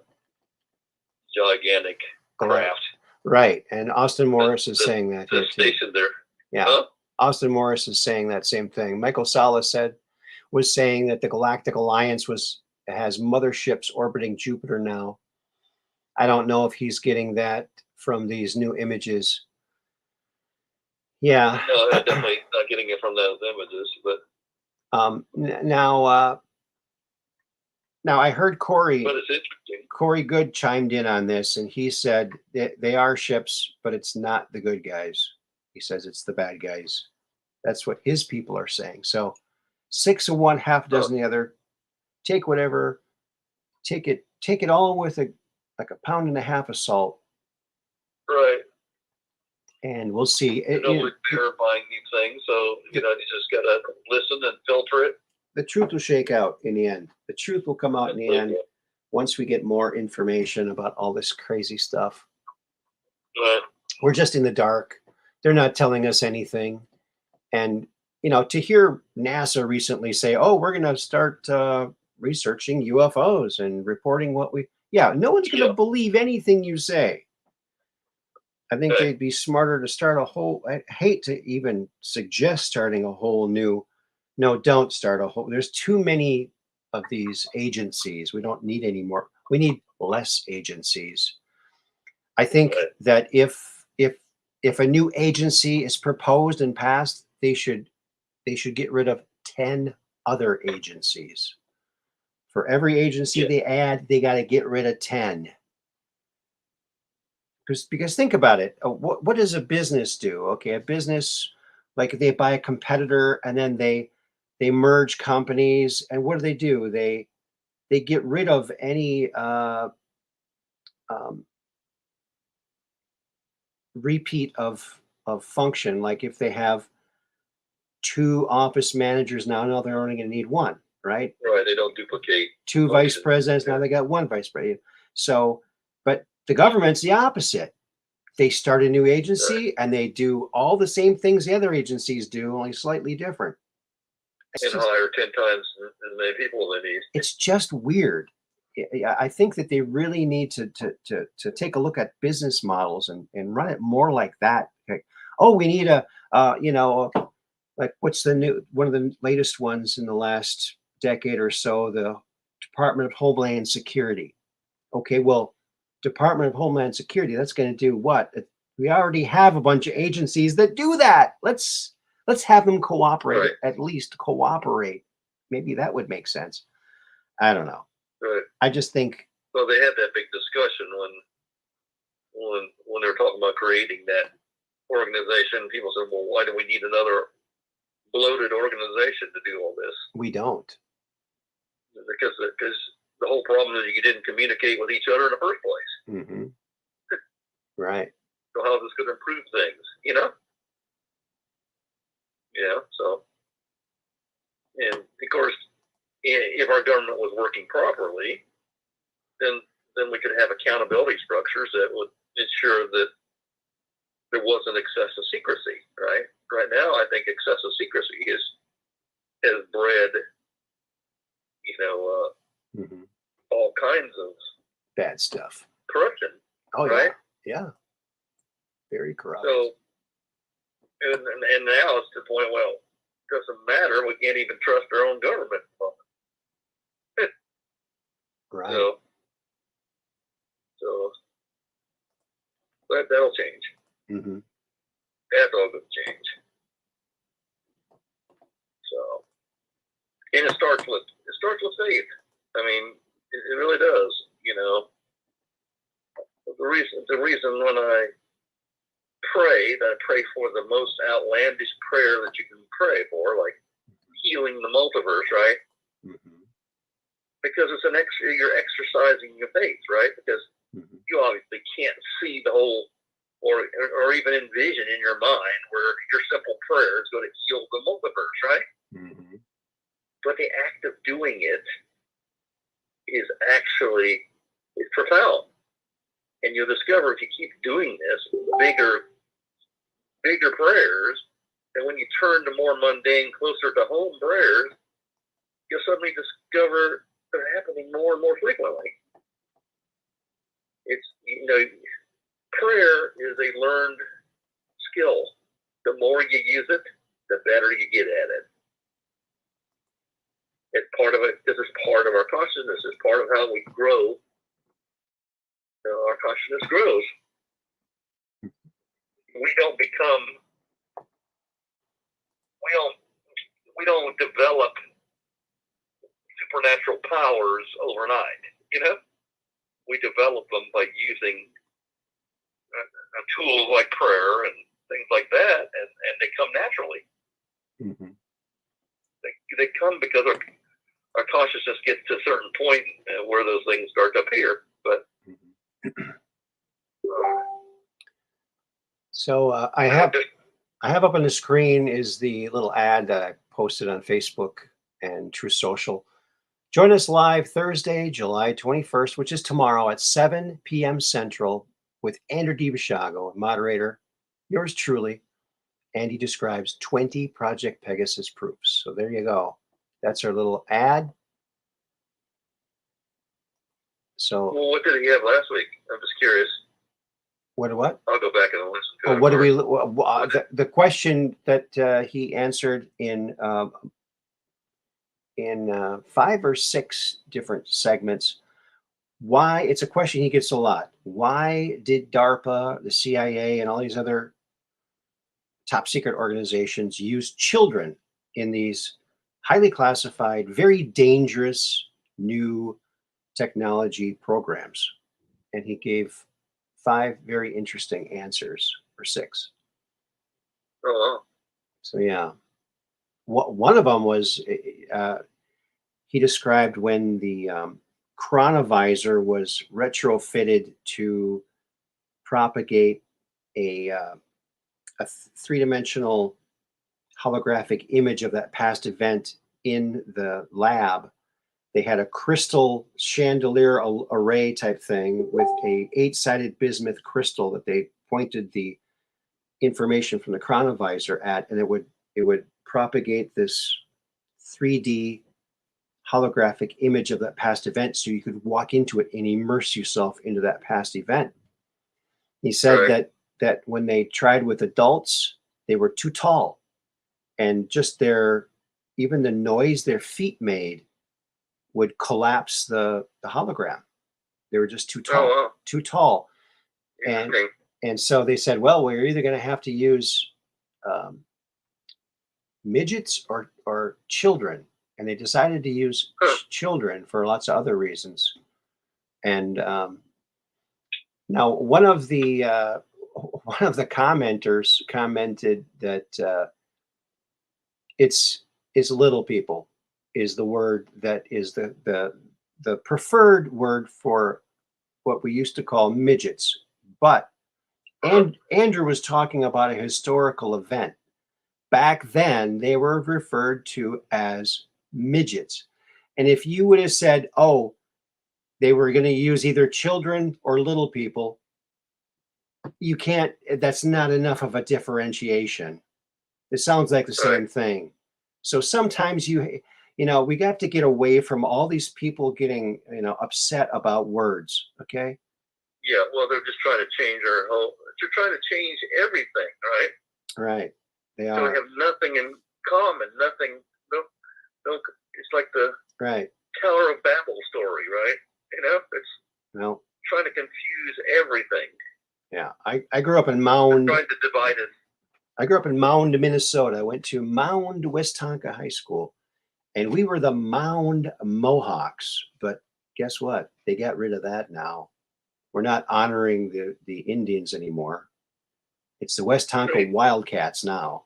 gigantic craft. Right. And Austin Morris is saying that here too. Stationed there. Yeah. Huh? Austin Morris is saying that same thing. Michael Sala was saying that the Galactic Alliance has motherships orbiting Jupiter now. I don't know if he's getting that from these new images. Yeah. No, I'm definitely not getting it from those images, but now I heard Corey. But it's interesting. Corey Good chimed in on this, and he said they are ships, but it's not the good guys. He says it's the bad guys. That's what his people are saying. So 6 of one, half dozen the other. Take whatever. Take it all with like a pound and a half of salt. Right. And we'll see. We're verifying these things, so you just gotta listen and filter it. The truth will shake out in the end. The truth will come out in the end once we get more information about all this crazy stuff. Right. We're just in the dark. They're not telling us anything. And, to hear NASA recently say, oh, we're going to start researching UFOs and reporting no one's going to believe anything you say. I think they'd be smarter to start I hate to even suggest starting a whole new, no, don't start a whole, there's too many of these agencies. We don't need any more. We need less agencies. I think that if a new agency is proposed and passed, they should get rid of 10 other agencies. For every agency they add, they got to get rid of 10. Because think about it. What does a business do? Okay, a business, like they buy a competitor and then they merge companies, and what do? They get rid of any repeat of function. Like if they have 2 office managers now they're only going to need 1, right? Right. They don't duplicate. 2 vice presidents, now they got 1 vice president. So, but the government's the opposite. They start a new agency and they do all the same things the other agencies do, only slightly different. And hire 10 times as many people they need. It's just weird. I think that they really need to take a look at business models and run it more like that. Like, oh, we need a like what's the new one of the latest ones in the last decade or so, the Department of Homeland Security. Okay, well, Department of Homeland Security, that's going to do what? We already have a bunch of agencies that do that. Let's have them cooperate, Right. at least cooperate. Maybe that would make sense. I don't know. Right. I just think. Well, they had that big discussion when they were talking about creating that organization. People said, "Well, why do we need another bloated organization to do all this?" We don't. Because the whole problem is you didn't communicate with each other in the first place. Mm-hmm. Right. So how is this going to improve things? You know? Yeah. So, and of course, if our government was working properly, then we could have accountability structures that would ensure that there wasn't excessive secrecy. Right. Right now, I think excessive secrecy has bred, Mm-hmm. all kinds of Bad stuff. corruption. Oh, right? Yeah. Very corrupt. So, and now it's to the point, well, it doesn't matter. We can't even trust our own government. Right. So that'll change. Mm-hmm. That's all going to change. So, and it starts with faith. I mean, it really does. The reason when I pray, that I pray for the most outlandish prayer that you can pray for, like healing the multiverse, right? Mm-hmm. Because it's you're exercising your faith, right? Because Mm-hmm. you obviously can't see the whole, or even envision in your mind where your simple prayer is going to heal the multiverse, right? Mm-hmm. But the act of doing it is profound. And you'll discover if you keep doing this, bigger prayers, and when you turn to more mundane, closer to home prayers, you'll suddenly discover they're happening more and more frequently. It's, prayer is a learned skill. The more you use it, the better you get at it. It's part of it. This is part of our consciousness. It's part of how we grow. Our consciousness grows. We don't develop supernatural powers overnight. We develop them by using tools like prayer and things like that, and they come naturally. Mm-hmm. They come because our consciousness gets to a certain point where those things start to appear. But so I have up on the screen is the little ad that I posted on Facebook and Truth Social. Join us live Thursday, July 21st, which is tomorrow at 7 p.m. Central with Andrew DiBisciago, moderator, yours truly, and he describes 20 Project Pegasus proofs. So there you go. That's our little ad. So, well, what did he have last week? I'm just curious. What? I'll go back and listen to it. What do we? The question that he answered in 5 or 6 different segments. Why? It's a question he gets a lot. Why did DARPA, the CIA, and all these other top secret organizations use children in these highly classified, very dangerous new technology programs? And he gave 5 very interesting answers, or 6. Oh, wow. So yeah, one of them was he described when the chronovisor was retrofitted to propagate a 3-dimensional holographic image of that past event in the lab. They had a crystal chandelier array type thing with a 8-sided bismuth crystal that they pointed the information from the chronovisor at, and it would propagate this 3D holographic image of that past event so you could walk into it and immerse yourself into that past event. He said Right. that when they tried with adults, they were too tall, and just even the noise their feet made would collapse the hologram. They were just too tall, Oh, wow. too tall. And Interesting. and so they said, well, we're either going to have to use midgets or children, and they decided to use Huh. children for lots of other reasons. And now one of the commenters commented that it's little people is the word that is the preferred word for what we used to call midgets. But and Andrew was talking about a historical event. Back then, they were referred to as midgets. And if you would have said, oh, they were going to use either children or little people, you can't, that's not enough of a differentiation. It sounds like the same thing. So sometimes we got to get away from all these people getting, upset about words. Okay. Yeah, well, they're just trying to change our whole. They're trying to change everything, right? Right. They So are. we have nothing in common. Nothing. No. It's like the Right. Tower of Babel story, right? It's Well, trying to confuse everything. yeah. I grew up in Mound. Trying to divide us. I grew up in Mound, Minnesota. I went to Mound, Westonka High School, and we were the Mound Mohawks. But guess what? They got rid of that now. We're not honoring the Indians anymore. It's the Westonka Wildcats now.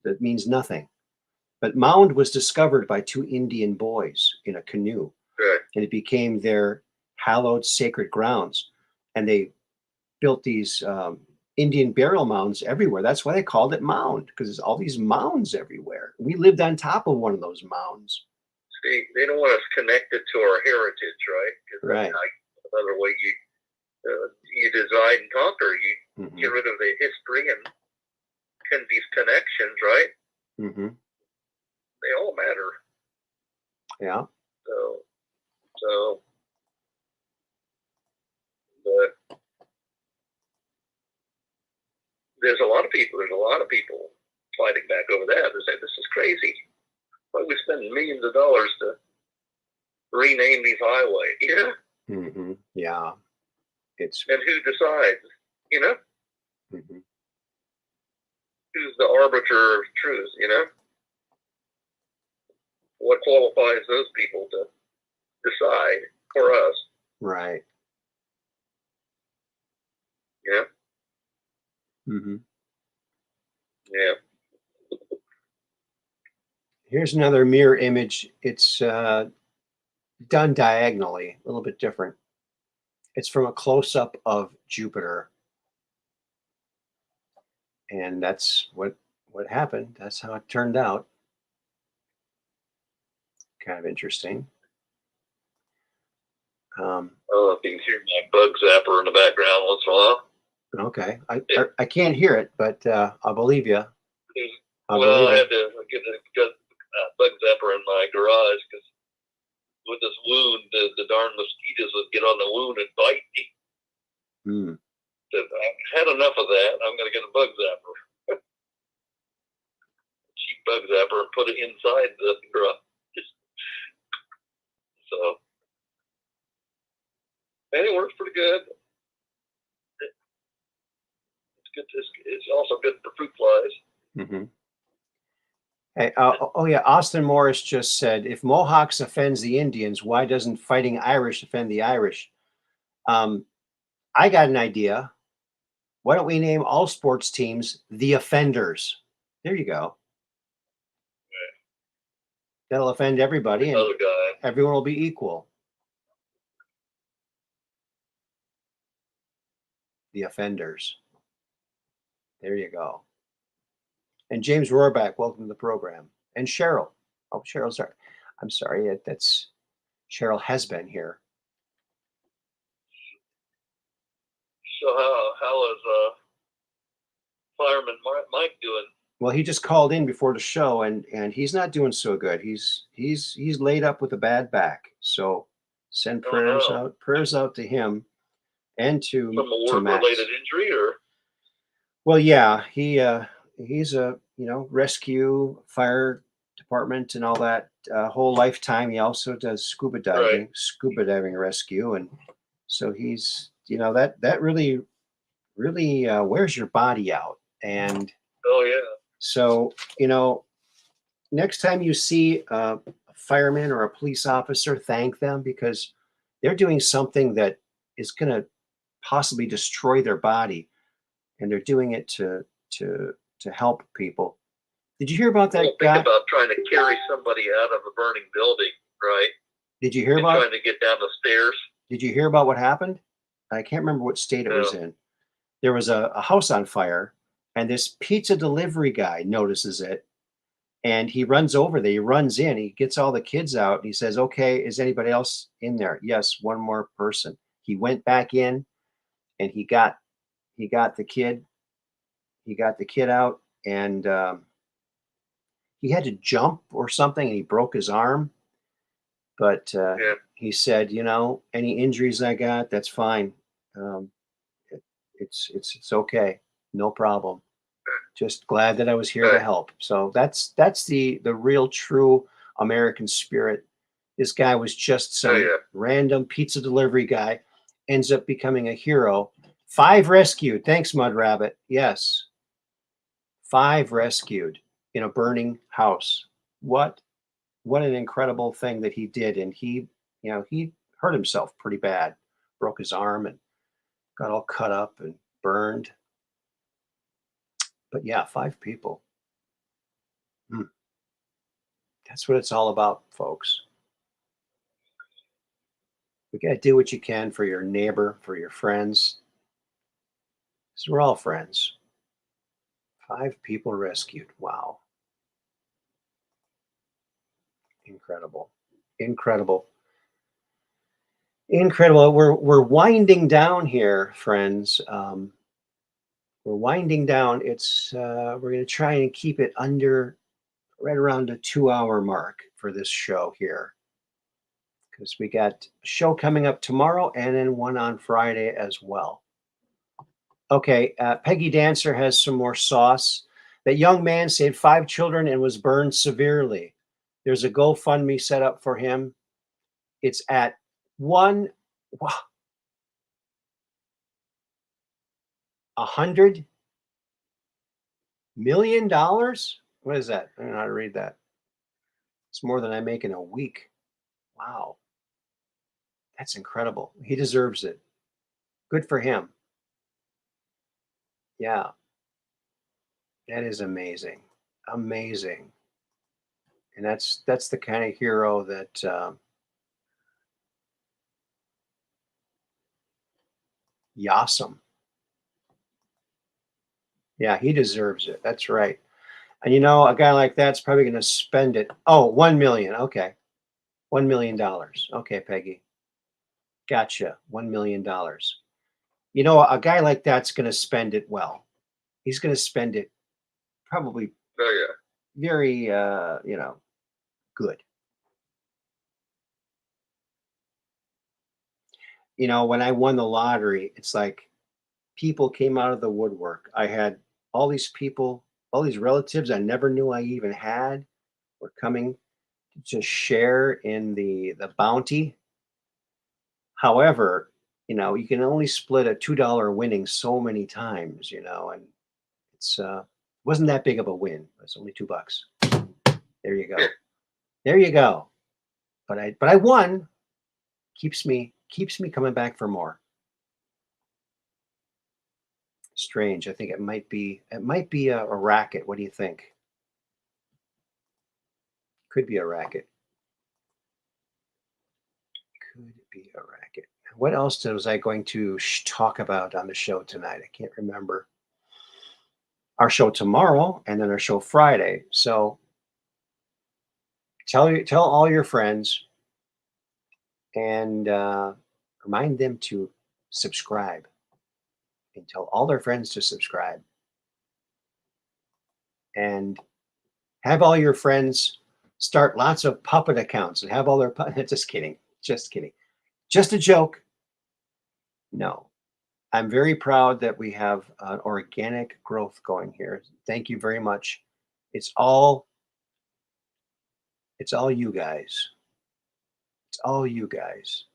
That means nothing. But Mound was discovered by two Indian boys in a canoe, Right. and it became their hallowed sacred grounds. And they built these Indian burial mounds everywhere. That's why they called it Mound, because there's all these mounds everywhere. We lived on top of one of those mounds. See, they don't want us connected to our heritage, right? Right. Another way you divide and conquer. You get rid of the history and these connections, right? Mm-hmm. They all matter. Yeah. So, but there's a lot of people fighting back over that. They say, this is crazy. Why are we spending millions of dollars to rename these highways? Yeah. Mm-hmm. Yeah. And who decides? Mm-hmm. Who's the arbiter of truth? What qualifies those people to decide for us? Right. Yeah. Mm-hmm. Yeah. Here's another mirror image. It's done diagonally, a little bit different. It's from a close-up of Jupiter. And that's what happened. That's how it turned out. Kind of interesting. I don't know if you can hear my bug zapper in the background once in a while. Okay. I can't hear it, but I'll believe you. I had to get a bug zapper in my garage because with this wound, the darn mosquitoes would get on the wound and bite me. So I've had enough of that. I'm going to get a bug zapper. Cheap bug zapper and put it inside the garage. So, and it works pretty good. It's good. It's also good for fruit flies. Mm-hmm. Hey, yeah, Austin Morris just said, if Mohawks offends the Indians, why doesn't fighting Irish offend the Irish? I got an idea. Why don't we name all sports teams the Offenders? There you go. Right. That'll offend everybody, and everyone will be equal. The Offenders. There you go. And James Rohrback, welcome to the program. And Cheryl. Oh, Cheryl's sorry. I'm sorry. That's Cheryl has been here. So how is Fireman Mike doing? Well, he just called in before the show, and he's not doing so good. He's laid up with a bad back. So send Oh no. prayers out to him and Some to Max. work-related injury, or Well, yeah, he's a rescue, fire department, and all that whole lifetime. He also does right? scuba diving rescue, and so he's that really wears your body out. And Oh yeah. so next time you see a fireman or a police officer, thank them because they're doing something that is going to possibly destroy their body, and they're doing it to help people. Did you hear about that Well, guy? think about trying to carry somebody out of a burning building, right? Did you hear And about? trying to get down the stairs. Did you hear about what happened? I can't remember what state it was No. in. There was a house on fire, and this pizza delivery guy notices it, and he runs over there. He runs in. He gets all the kids out. And he says, "Okay, is anybody else in there?" "Yes, one more person." He went back in, and he got the kid. He got the kid out, and he had to jump or something, and he broke his arm. But Yeah. he said, any injuries I got, that's fine. Um, it's okay, no problem. Just glad that I was here to Okay. help. So that's the real true American spirit. This guy was just Oh some yeah. random pizza delivery guy, ends up becoming a hero. 5 rescued. Thanks, Mud Rabbit. Yes, 5 rescued in a burning house. What an incredible thing that he did. And he hurt himself pretty bad, broke his arm and got all cut up and burned. But yeah, 5 people. Hmm. That's what it's all about, folks. We got to do what you can for your neighbor, for your friends. 'Cause we're all friends. 5 people rescued. Wow. Incredible. Incredible. Incredible. We're winding down here, friends. We're winding down. It's we're going to try and keep it under right around the 2-hour mark for this show here because we got a show coming up tomorrow and then one on Friday as well. Okay, Peggy Dancer has some more sauce. That young man saved 5 children and was burned severely. There's a GoFundMe set up for him. It's at $100 million. What is that? I don't know how to read that. It's more than I make in a week. Wow. That's incredible. He deserves it. Good for him. Yeah, that is amazing. Amazing. And that's the kind of hero that Yassam. Yeah, he deserves it. That's right. And a guy like that's probably going to spend it. Oh, 1 million. Okay. $1 million. Okay, Peggy. Gotcha. $1 million. A guy like that's going to spend it well. He's going to spend it probably Oh yeah. very good. When I won the lottery, it's like people came out of the woodwork. I had all these people, all these relatives I never knew I even had were coming to share in the bounty. However, you can only split a $2 winning so many times, and it's wasn't that big of a win. It's only $2. There you go. Yeah. There you go. But I won. Keeps me coming back for more. Strange. I think it might be a racket. What do you think? Could be a racket. Could be a racket. What else was I going to talk about on the show tonight? I can't remember. Our show tomorrow and then our show Friday. So tell all your friends and remind them to subscribe and tell all their friends to subscribe. and have all your friends start lots of puppet accounts and have all their just kidding. Just kidding. Just a joke. No. I'm very proud that we have an organic growth going here. Thank you very much. It's all you guys. It's all you guys.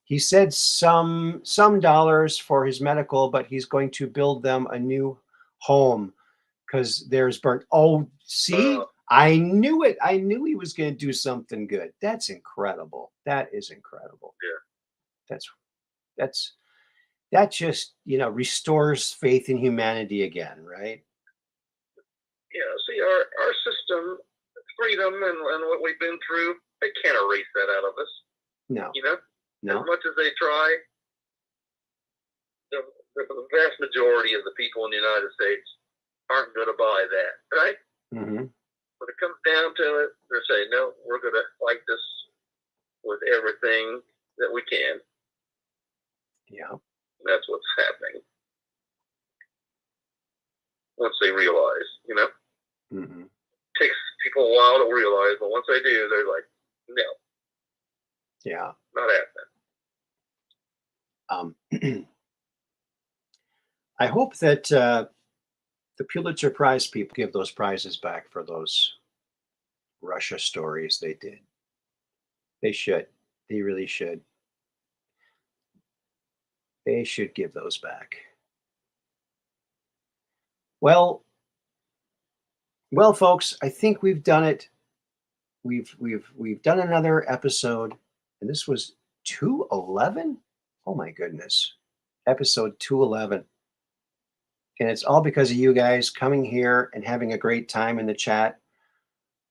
He said some dollars for his medical, but he's going to build them a new home because there's burnt. Oh, see, I knew it. I knew he was going to do something good. That's incredible. That is incredible. Yeah. That just, restores faith in humanity again, right? Yeah. See, our system, freedom, and what we've been through, they can't erase that out of us. No. As much as they try, the vast majority of the people in the United States aren't going to buy that, right? Mm-hmm. When it comes down to it, they're saying, no, we're going to fight this with everything that we can. Yeah. That's what's happening. Once they realize, Mm-hmm. takes people a while to realize, but once they do, they're like, no. Yeah. Not happening. I hope that the Pulitzer Prize people give those prizes back for those Russia stories they did. They should. They really should. They should give those back. Well, folks, I think we've done it. We've done another episode, and this was 211. Oh my goodness, episode 211, and it's all because of you guys coming here and having a great time in the chat.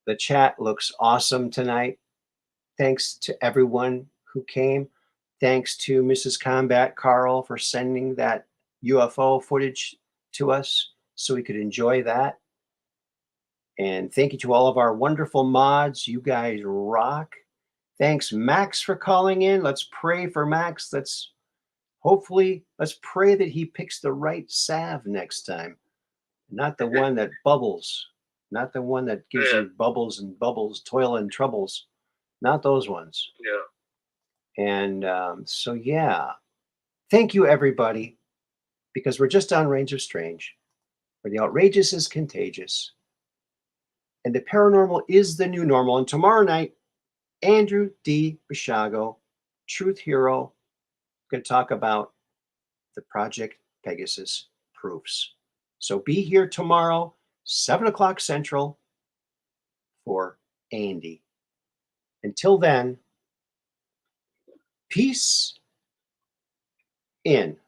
The chat looks awesome tonight. Thanks to everyone who came. Thanks to Mrs. Combat Carl for sending that UFO footage to us so we could enjoy that. And thank you to all of our wonderful mods. You guys rock. Thanks, Max, for calling in. Let's pray for Max. Let's pray that he picks the right salve next time. Not the one that bubbles. Not the one that gives you bubbles and bubbles, toil and troubles. Not those ones. Yeah. And so, yeah. Thank you, everybody, because we're just on Range of Strange, where the outrageous is contagious. And the paranormal is the new normal. And tomorrow night, Andrew D. Bishago, Truth Hero, going to talk about the Project Pegasus proofs. So be here tomorrow, 7 o'clock Central, for Andy. Until then, peace in.